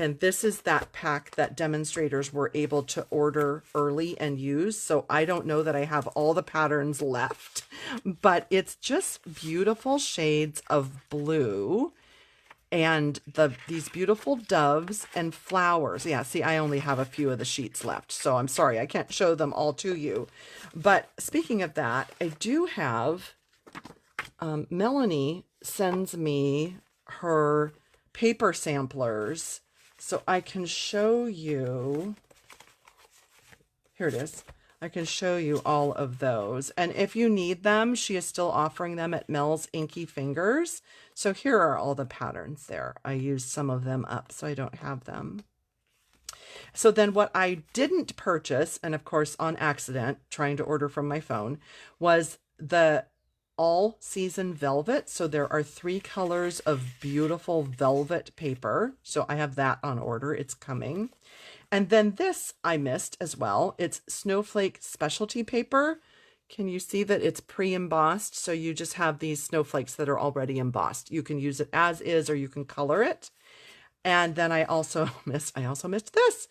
And this is that pack that demonstrators were able to order early and use. So I don't know that I have all the patterns left, but it's just beautiful shades of blue and these beautiful doves and flowers. Yeah, see, I only have a few of the sheets left, so I'm sorry I can't show them all to you. But speaking of that, I do have, Melanie sends me her paper samplers, so I can show you. Here it is. I can show you all of those. And if you need them, she is still offering them at Mel's Inky Fingers. So here are all the patterns there. I used some of them up, so I don't have them. So then what I didn't purchase, and of course on accident, trying to order from my phone, was the all season velvet. So there are 3 colors of beautiful velvet paper. So I have that on order. It's coming. And then this I missed as well. It's snowflake specialty paper. Can you see that it's pre-embossed? So you just have these snowflakes that are already embossed. You can use it as is, or you can color it. And then I also missed this.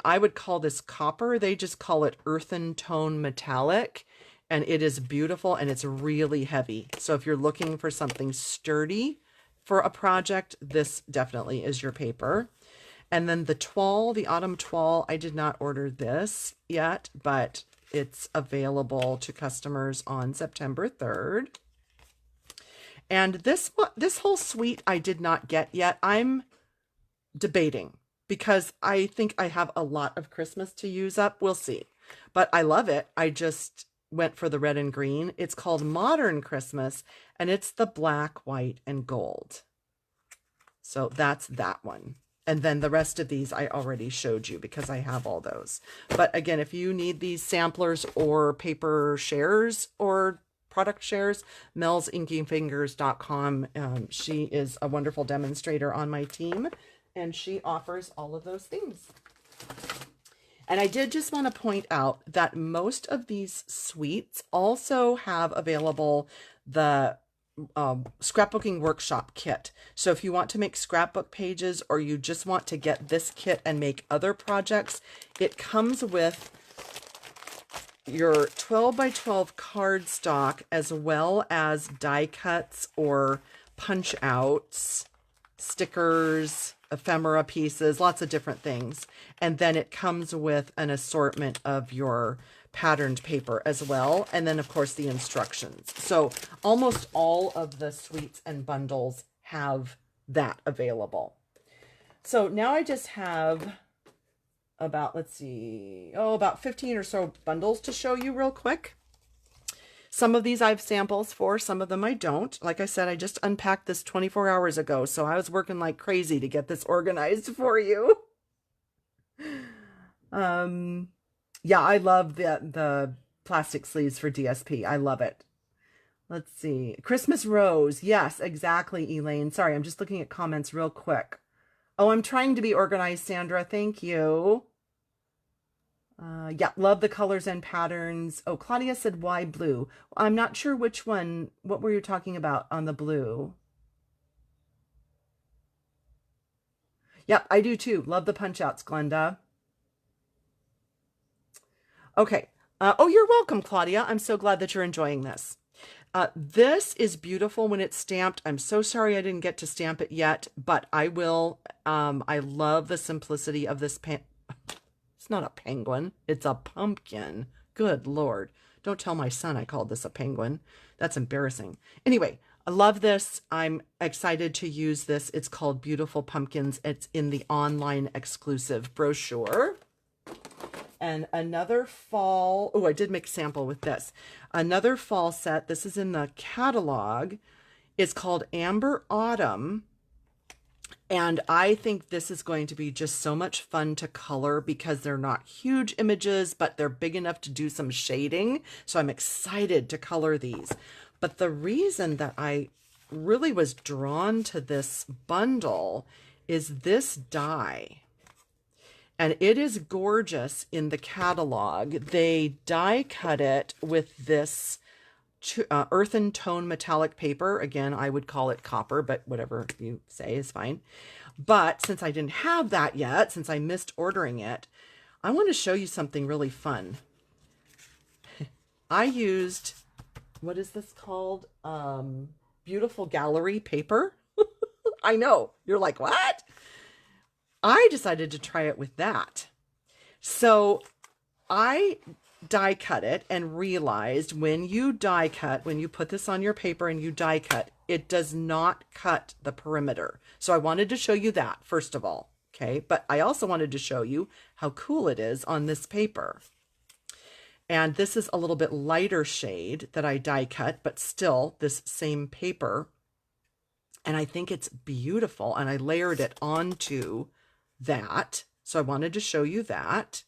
I would call this copper. They just call it earthen tone metallic. And it is beautiful and it's really heavy. So if you're looking for something sturdy for a project, this definitely is your paper. And then the toile, the autumn toile, I did not order this yet, but it's available to customers on September 3rd. And this whole suite I did not get yet. I'm debating because I think I have a lot of Christmas to use up. We'll see. But I love it. I just went for the red and green. It's called Modern Christmas, and it's the black, white, and gold. So that's that one. And then the rest of these I already showed you because I have all those. But again, if you need these samplers or paper shares or product shares, melsinkyfingers.com. She is a wonderful demonstrator on my team, and she offers all of those things. And I did just want to point out that most of these suites also have available the scrapbooking workshop kit. So if you want to make scrapbook pages, or you just want to get this kit and make other projects, it comes with your 12 by 12 cardstock, as well as die cuts or punch outs, stickers, ephemera pieces, lots of different things. And then it comes with an assortment of your patterned paper as well. And then of course the instructions. So almost all of the suites and bundles have that available. So now I just have about, let's see, about 15 or so bundles to show you real quick. Some of these I have samples for, some of them I don't. Like I said, I just unpacked this 24 hours ago, so I was working like crazy to get this organized for you. Yeah, I love the plastic sleeves for DSP. I love it. Let's see. Christmas Rose. Yes, exactly, Elaine. Sorry, I'm just looking at comments real quick. Oh, I'm trying to be organized, Sandra. Thank you. Yeah, love the colors and patterns. Oh, Claudia said, why blue? I'm not sure which one. What were you talking about on the blue? Yep, I do too. Love the punch outs, Glenda. Okay. Oh, you're welcome, Claudia. I'm so glad that you're enjoying this. This is beautiful when it's stamped. I'm so sorry I didn't get to stamp it yet, but I will. I love the simplicity of this It's not a penguin. It's a pumpkin. Good Lord. Don't tell my son I called this a penguin. That's embarrassing. Anyway, I love this. I'm excited to use this. It's called Beautiful Pumpkins. It's in the online exclusive brochure. And another fall, oh, I did make a sample with this. Another fall set, this is in the catalog, is called Amber Autumn. And I think this is going to be just so much fun to color because they're not huge images, but they're big enough to do some shading. So I'm excited to color these. But the reason that I really was drawn to this bundle is this die. And it is gorgeous in the catalog. They die cut it with this earthen tone metallic paper. Again, I would call it copper, but whatever you say is fine. But since I didn't have that yet, since I missed ordering it, I want to show you something really fun. I used, what is this called? Beautiful gallery paper. I know, you're like, what? I decided to try it with that. So I die cut it and realized when you die cut, when you put this on your paper and you die cut, it does not cut the perimeter. So I wanted to show you that first of all. Okay. But I also wanted to show you how cool it is on this paper. And this is a little bit lighter shade that I die cut, but still this same paper. And I think it's beautiful. And I layered it onto that. So I wanted to show you that.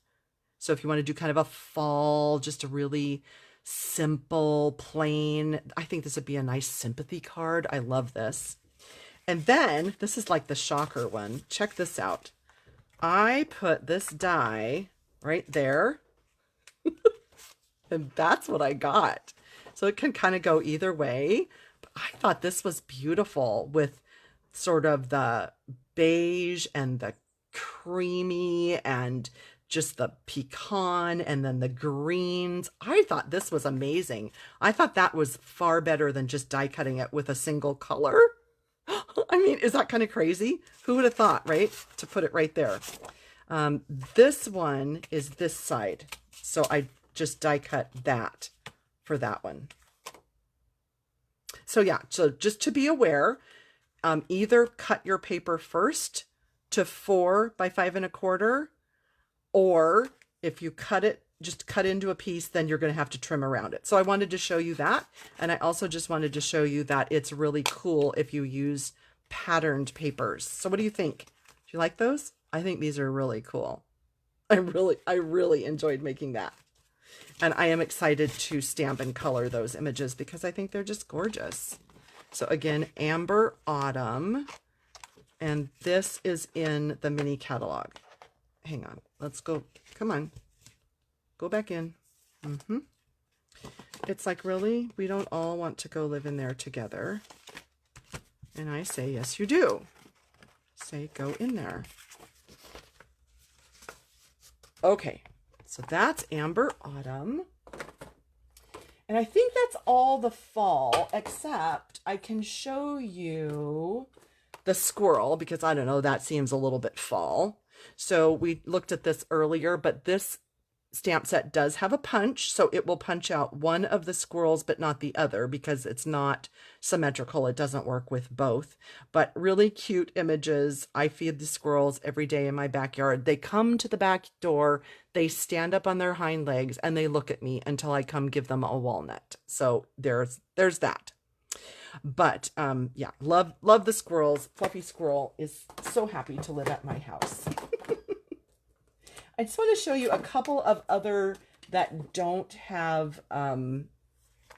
So if you want to do kind of a fall, just a really simple, plain, I think this would be a nice sympathy card. I love this. And then this is like the shocker one. Check this out. I put this die right there. And that's what I got. So it can kind of go either way. But I thought this was beautiful with sort of the beige and the creamy and just the pecan and then the greens. I thought this was amazing. I thought that was far better than just die cutting it with a single color. I mean, is that kind of crazy? Who would have thought, right? To put it right there. This one is this side. So I just die cut that for that one. So yeah, so just to be aware, either cut your paper first to 4 by 5 1/4, or if you cut it, just cut into a piece, then you're going to have to trim around it. So I wanted to show you that. And I also just wanted to show you that it's really cool if you use patterned papers. So what do you think? Do you like those? I think these are really cool. I really enjoyed making that. And I am excited to stamp and color those images because I think they're just gorgeous. So again, Amber Autumn. And this is in the mini catalog. Hang on. Let's go. Come on. Go back in. It's like, really? We don't all want to go live in there together. And I say, yes, you do. Say, go in there. Okay. So that's Amber Autumn. And I think that's all the fall, except I can show you the squirrel because I don't know, that seems a little bit fall. So we looked at this earlier, but this stamp set does have a punch. So it will punch out one of the squirrels, but not the other because it's not symmetrical. It doesn't work with both, but really cute images. I feed the squirrels every day in my backyard. They come to the back door, they stand up on their hind legs and they look at me until I come give them a walnut. So there's that. But yeah, love the squirrels. Fluffy Squirrel is so happy to live at my house. I just want to show you a couple of other that don't have,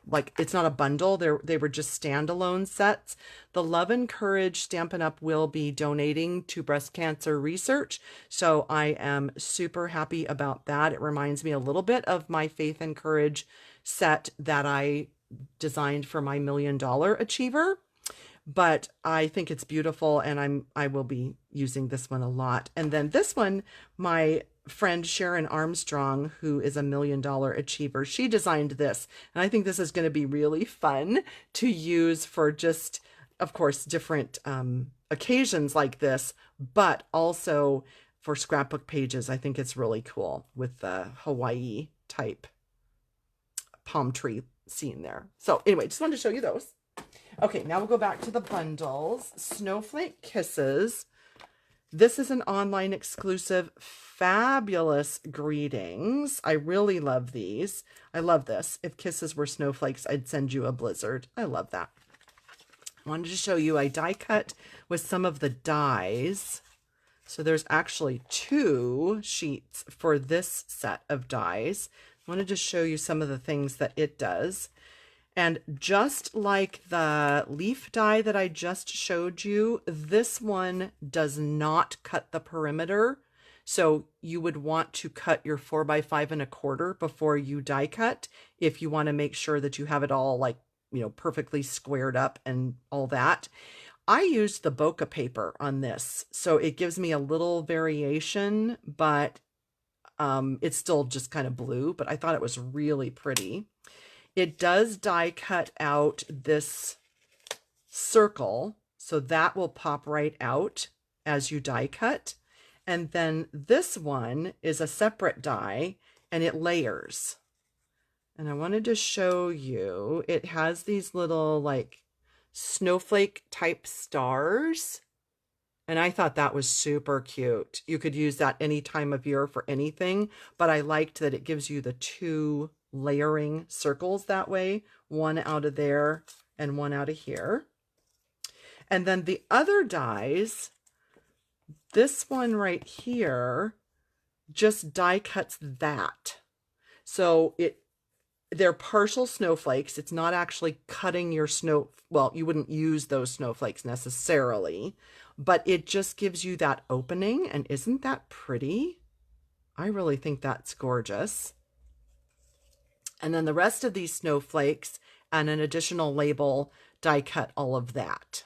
like, it's not a bundle. They were just standalone sets. The Love and Courage Stampin' Up! Will be donating to breast cancer research. So I am super happy about that. It reminds me a little bit of my Faith and Courage set that I designed for my $1 Million Achiever. But I think it's beautiful and I will be using this one a lot. And then this one, my friend Sharon Armstrong, who is a $1 Million Achiever, she designed this. And I think this is going to be really fun to use for just, of course, different occasions like this, but also for scrapbook pages. I think it's really cool with the Hawaii type palm tree scene there. So anyway, just wanted to show you those. Okay, now we'll go back to the bundles. Snowflake Kisses. This is an online exclusive, fabulous greetings. I really love these. I love this. If kisses were snowflakes, I'd send you a blizzard. I love that. I wanted to show you I die cut with some of the dies. So there's actually 2 sheets for this set of dies. I wanted to show you some of the things that it does. And just like the leaf die that I just showed you, this one does not cut the perimeter. So you would want to cut your 4x5 1/4 before you die cut if you want to make sure that you have it all like, perfectly squared up and all that. I used the bokeh paper on this, so it gives me a little variation, but it's still just kind of blue, but I thought it was really pretty. It does die cut out this circle, so that will pop right out as you die cut. And then this one is a separate die and it layers. And I wanted to show you, it has these little like snowflake type stars. And I thought that was super cute. You could use that any time of year for anything, but I liked that it gives you the 2 layering circles that way, one out of there and one out of here. And then the other dies, this one right here just die cuts that. So they're partial snowflakes. It's not actually cutting your snow. Well, you wouldn't use those snowflakes necessarily, but it just gives you that opening. And isn't that pretty? I really think that's gorgeous. And then the rest of these snowflakes and an additional label die cut all of that.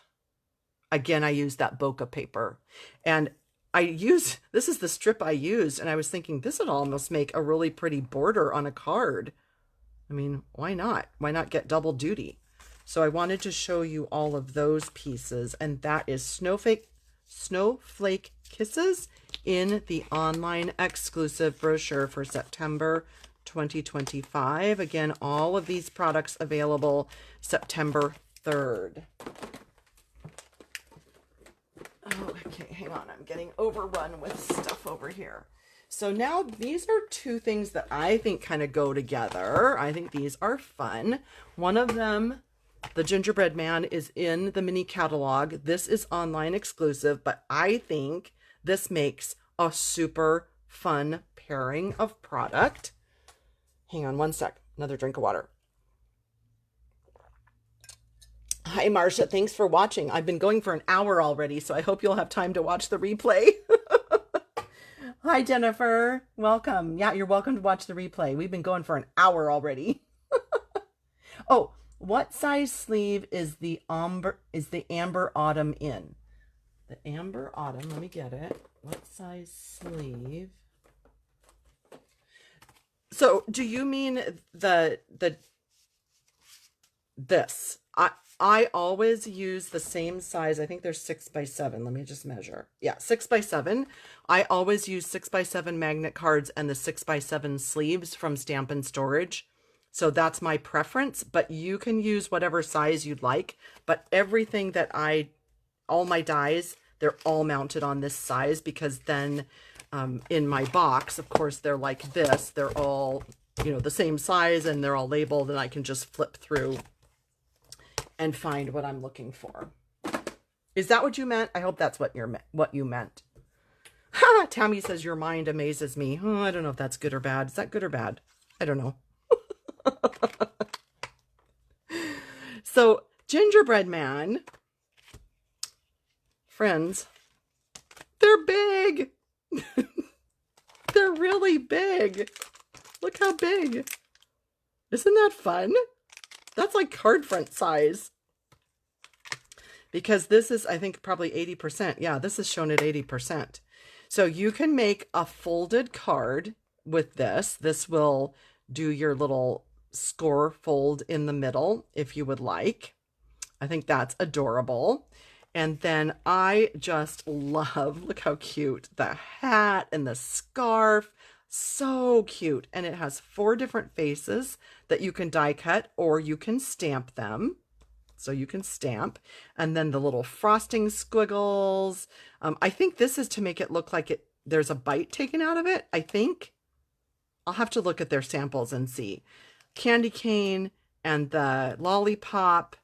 Again, I used that bokeh paper, and this is the strip I used, and I was thinking this would almost make a really pretty border on a card. I mean, why not? Why not get double duty? So I wanted to show you all of those pieces, and that is Snowflake Kisses in the online exclusive brochure for September 2025. Again, all of these products available September 3rd. Oh, okay, hang on. I'm getting overrun with stuff over here. So now these are 2 things that I think kind of go together. I think these are fun. One of them, the gingerbread man, is in the mini catalog. This is online exclusive, but I think this makes a super fun pairing of product. Hang on one sec. Another drink of water. Hi, Marcia. Thanks for watching. I've been going for an hour already, so I hope you'll have time to watch the replay. Hi, Jennifer. Welcome. Yeah, you're welcome to watch the replay. We've been going for an hour already. Oh, what size sleeve is the Amber Autumn in? The Amber Autumn, let me get it. What size sleeve? So, do you mean this? I always use the same size. I think they're 6x7. Let me just measure. Yeah, 6x7. I always use 6x7 magnet cards and the 6x7 sleeves from Stampin' Storage. So that's my preference, but you can use whatever size you'd like. But everything that all my dies, they're all mounted on this size, because then in my box, of course, they're like this. They're all, the same size, and they're all labeled, and I can just flip through and find what I'm looking for. Is that what you meant? I hope that's what you meant. Ha! Tammy says your mind amazes me. Oh, I don't know if that's good or bad. Is that good or bad? I don't know. So, gingerbread man, friends, they're big. They're really big. Look how big. Isn't that fun? That's like card front size. Because this is, I think, probably 80%. Yeah, this is shown at 80%. So you can make a folded card with this. This will do your little score fold in the middle if you would like. I think that's adorable. And then I just love, look how cute, the hat and the scarf. So cute. And it has 4 different faces that you can die cut, or you can stamp them. So you can stamp. And then the little frosting squiggles. I think this is to make it look like there's a bite taken out of it, I think. I'll have to look at their samples and see. Candy cane and the lollipop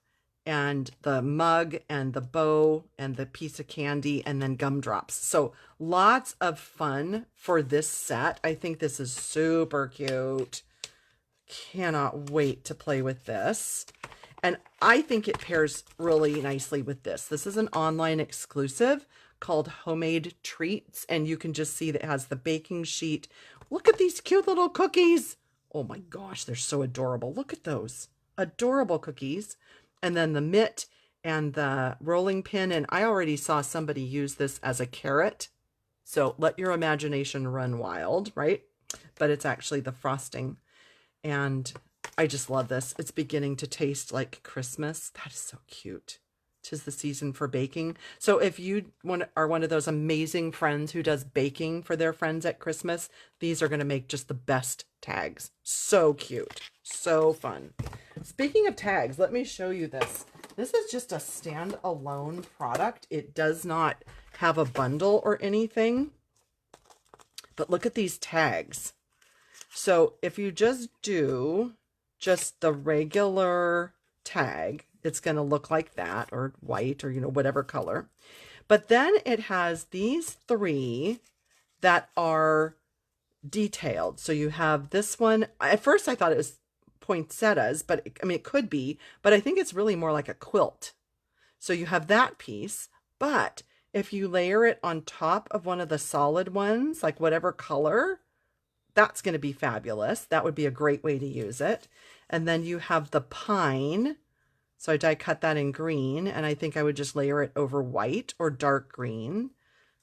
and the mug and the bow and the piece of candy and then gumdrops. So lots of fun for this set. I think this is super cute. Cannot wait to play with this. And I think it pairs really nicely with this. This is an online exclusive called Homemade Treats, and you can just see that it has the baking sheet. Look at these cute little cookies. Oh my gosh, they're so adorable. Look at those adorable cookies. And then the mitt and the rolling pin, and I already saw somebody use this as a carrot. So let your imagination run wild, right? But it's actually the frosting. And I just love this. It's beginning to taste like Christmas. That is so cute. 'Tis the season for baking. So if you are one of those amazing friends who does baking for their friends at Christmas, these are going to make just the best tags. So cute. So fun. Speaking of tags, let me show you this. This is just a standalone product. It does not have a bundle or anything. But look at these tags. So if you just do just the regular tag, it's going to look like that, or white, or, you know, whatever color. But then it has these 3 that are detailed. So you have this one. At first I thought it was poinsettias, but I mean, it could be, but I think it's really more like a quilt. So you have that piece, but if you layer it on top of one of the solid ones, like whatever color, that's going to be fabulous. That would be a great way to use it. And then you have the pine. So I die cut that in green, and I think I would just layer it over white or dark green.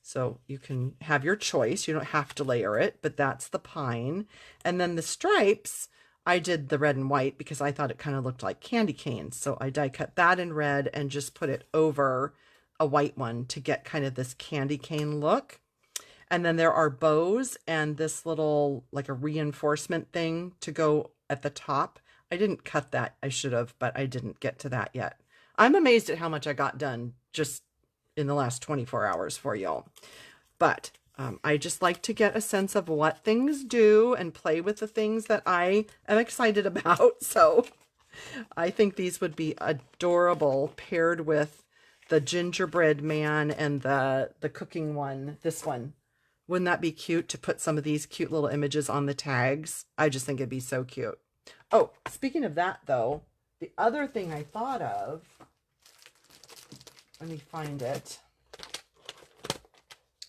So you can have your choice. You don't have to layer it, but that's the pine. And then the stripes, I did the red and white because I thought it kind of looked like candy canes. So I die cut that in red and just put it over a white one to get kind of this candy cane look. And then there are bows and this little, like a reinforcement thing to go at the top. I didn't cut that. I should have, but I didn't get to that yet. I'm amazed at how much I got done just in the last 24 hours for y'all. But I just like to get a sense of what things do and play with the things that I am excited about. So I think these would be adorable paired with the gingerbread man and the cooking one, this one. Wouldn't that be cute to put some of these cute little images on the tags? I just think it'd be so cute. Oh, speaking of that though, the other thing I thought of, let me find it,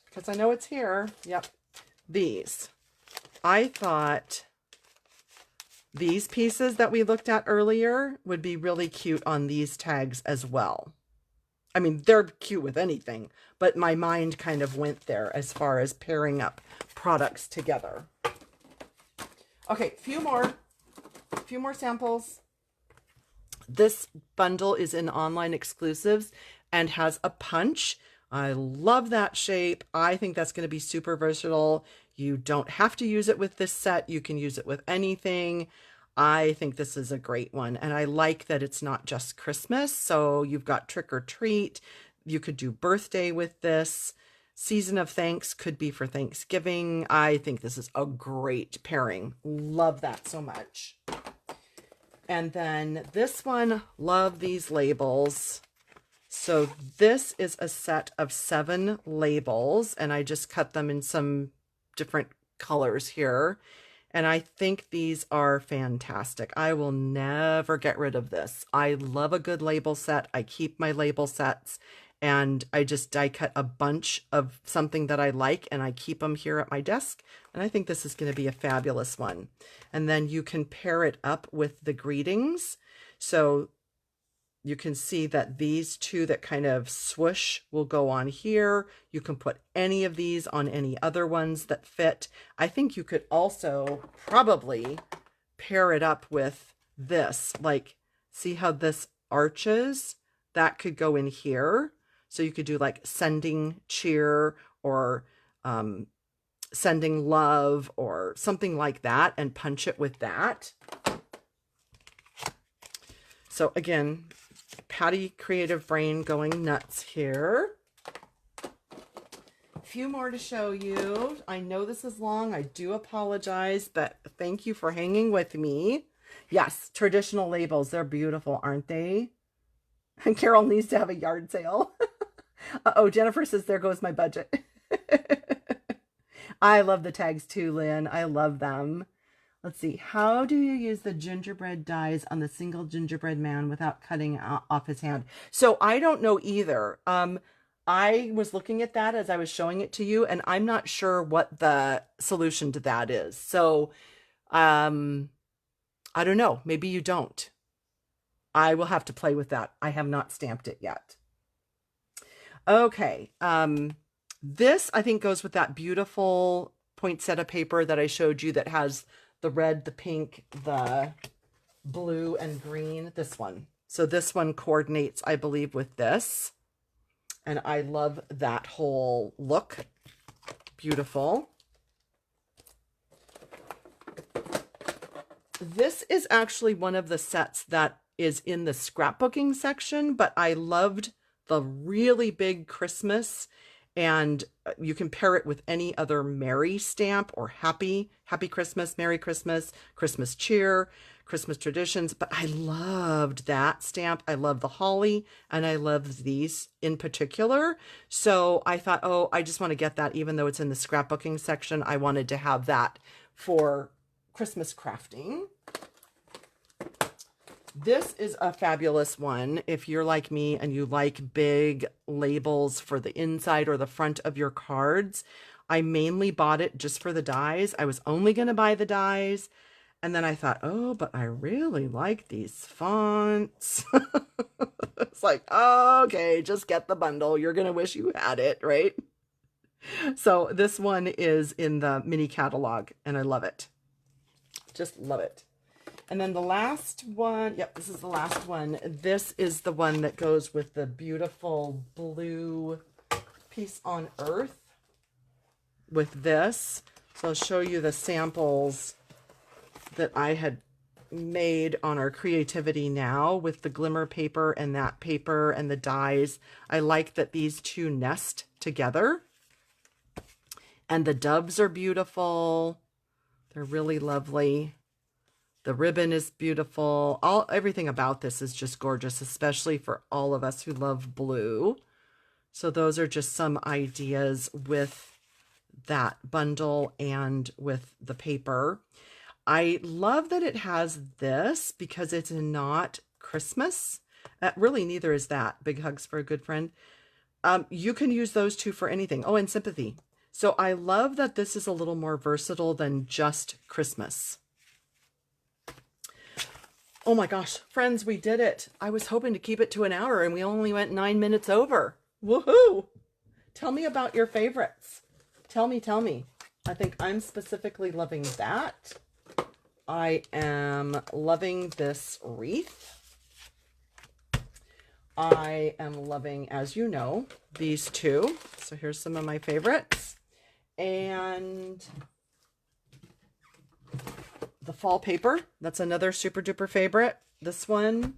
because I know it's here. Yep. These. I thought these pieces that we looked at earlier would be really cute on these tags as well. I mean, they're cute with anything, but my mind kind of went there as far as pairing up products together. Okay, few more samples. This bundle is in online exclusives and has a punch. I love that shape. I think that's going to be super versatile. You don't have to use it with this set. You can use it with anything. I think this is a great one. And I like that it's not just Christmas. So you've got trick or treat. You could do birthday with this. Season of Thanks could be for Thanksgiving. I think this is a great pairing. Love that so much. And then this one, love these labels. So this is a set of 7 labels, and I just cut them in some different colors here. And I think these are fantastic. I will never get rid of this. I love a good label set. I keep my label sets, and I just die cut a bunch of something that I like, and I keep them here at my desk. And I think this is going to be a fabulous one. And then you can pair it up with the greetings. So you can see that these 2 that kind of swoosh will go on here. You can put any of these on any other ones that fit. I think you could also probably pair it up with this. Like, see how this arches? That could go in here. So you could do like sending cheer or sending love or something like that and punch it with that. So again, Patty creative brain going nuts here. A few more to show you. I know this is long. I do apologize, but thank you for hanging with me. Yes, traditional labels. They're beautiful, aren't they? And Carol needs to have a yard sale. Uh-oh, Jennifer says, there goes my budget. I love the tags too, Lynn. I love them. Let's see. How do you use the gingerbread dies on the single gingerbread man without cutting off his hand? So I don't know either. I was looking at that as I was showing it to you, and I'm not sure what the solution to that is. So, um, I don't know. Maybe you don't. I will have to play with that. I have not stamped it yet. Okay. This I think goes with that beautiful poinsettia paper that I showed you that has the red, the pink, the blue, and green. This one. So this one coordinates, I believe, with this. And I love that whole look. Beautiful. This is actually one of the sets that is in the scrapbooking section, but I loved the really big Christmas, and you can pair it with any other merry stamp or happy Christmas, Merry Christmas, Christmas cheer, Christmas traditions. But I loved that stamp. I love the holly, and I love these in particular. So I thought, oh, I just want to get that, even though it's in the scrapbooking section. I wanted to have that for Christmas crafting. This is a fabulous one if you're like me and you like big labels for the inside or the front of your cards. I mainly bought it just for the dies. I was only going to buy the dies, and then I thought, oh, but I really like these fonts. It's like, oh, okay, just get the bundle. You're going to wish you had it, right? So this one is in the mini catalog, and I love it. Just love it. And then the last one, yep, this is the last one. This is the one that goes with the beautiful blue piece on earth with this. So I'll show you the samples that I had made on our Creativity Now with the glimmer paper and that paper and the dies. I like that these two nest together. And the doves are beautiful. They're really lovely. The ribbon is beautiful. Everything about this is just gorgeous, especially for all of us who love blue. So those are just some ideas with that bundle and with the paper. I love that it has this because it's not Christmas. Really, neither is that. Big hugs for a good friend. You can use those two for anything. Oh, and sympathy. So I love that this is a little more versatile than just Christmas. Oh my gosh, friends, we did it. I was hoping to keep it to an hour and we only went 9 minutes over. Woohoo! Tell me about your favorites. Tell me. I think I'm specifically loving that. I am loving this wreath. I am loving, as you know, these two. So here's some of my favorites. And the fall paper, that's another super duper favorite. This one,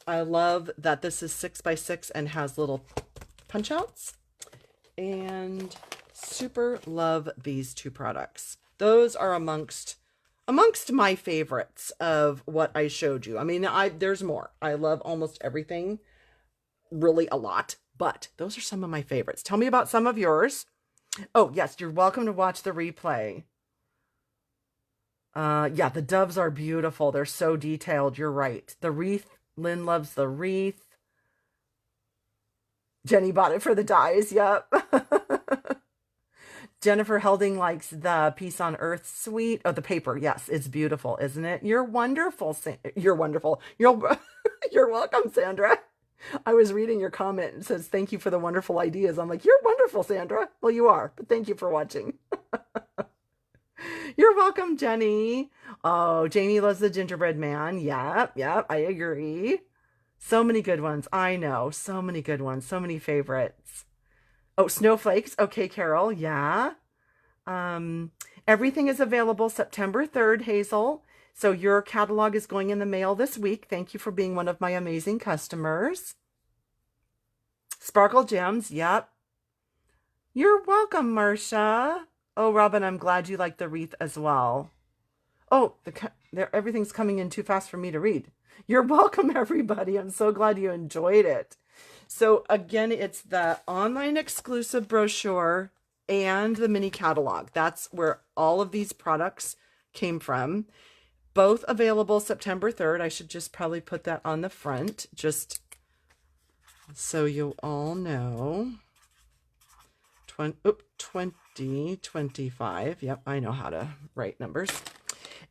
I love that this is 6x6 and has little punch outs. And super love these two products. Those are amongst my favorites of what I showed you. I mean, there's more. I love almost everything, really a lot, but those are some of my favorites. Tell me about some of yours. Oh, yes, you're welcome to watch the replay. Yeah, the doves are beautiful. They're so detailed. You're right. The wreath, Lynn loves the wreath. Jenny bought it for the dies. Yep. Jennifer Helding likes the Peace on Earth suite. Oh, the paper. Yes, it's beautiful, isn't it? You're wonderful. You're wonderful. You're welcome, Sandra. I was reading your comment. It says, thank you for the wonderful ideas. I'm like, you're wonderful, Sandra. Well, you are, but thank you for watching. You're welcome, Jenny. Oh, Jamie loves the gingerbread man. Yep, I agree. So many good ones. I know. So many good ones. So many favorites. Oh, snowflakes. Okay, Carol. Yeah. Everything is available September 3rd, Hazel. So your catalog is going in the mail this week. Thank you for being one of my amazing customers. Sparkle Gems. Yep. You're welcome, Marcia. Oh, Robin, I'm glad you like the wreath as well. Oh, everything's coming in too fast for me to read. You're welcome, everybody. I'm so glad you enjoyed it. So again, it's the online exclusive brochure and the mini catalog. That's where all of these products came from. Both available September 3rd. I should just probably put that on the front. Just So you all know 2025. Yep, I know how to write numbers.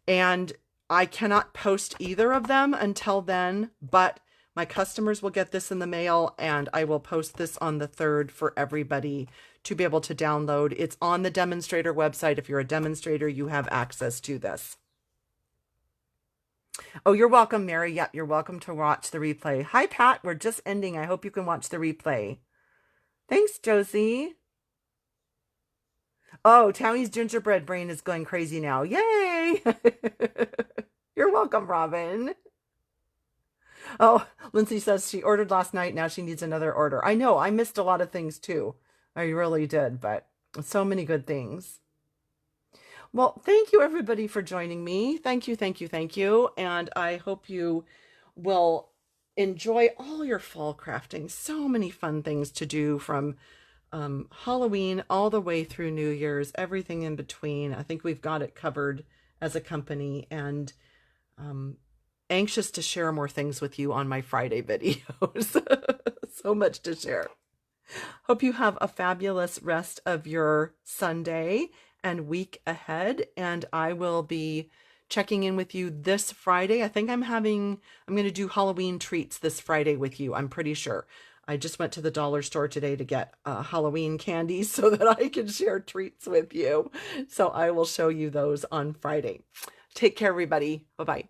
And I cannot post either of them until then, but my customers will get this in the mail, and I will post this on the 3rd for everybody to be able to download. It's on the demonstrator website. If you're a demonstrator, you have access to this. Oh, you're welcome, Mary. Yep, you're welcome to watch the replay. Hi, Pat. We're just ending. I hope you can watch the replay. Thanks, Josie. Oh, Tammy's gingerbread brain is going crazy now. Yay! You're welcome, Robin. Oh, Lindsay says she ordered last night. Now she needs another order. I know. I missed a lot of things too. I really did, but so many good things. Well, thank you everybody for joining me. Thank you, thank you, thank you. And I hope you will enjoy all your fall crafting. So many fun things to do from Halloween all the way through New Year's, everything in between. I think we've got it covered as a company, and anxious to share more things with you on my Friday videos. So much to share. Hope you have a fabulous rest of your Sunday and week ahead, and I will be checking in with you this Friday. I think I'm going to do Halloween treats this Friday with you. I'm pretty sure. I just went to the dollar store today to get Halloween candy so that I can share treats with you. So I will show you those on Friday. Take care, everybody. Bye-bye.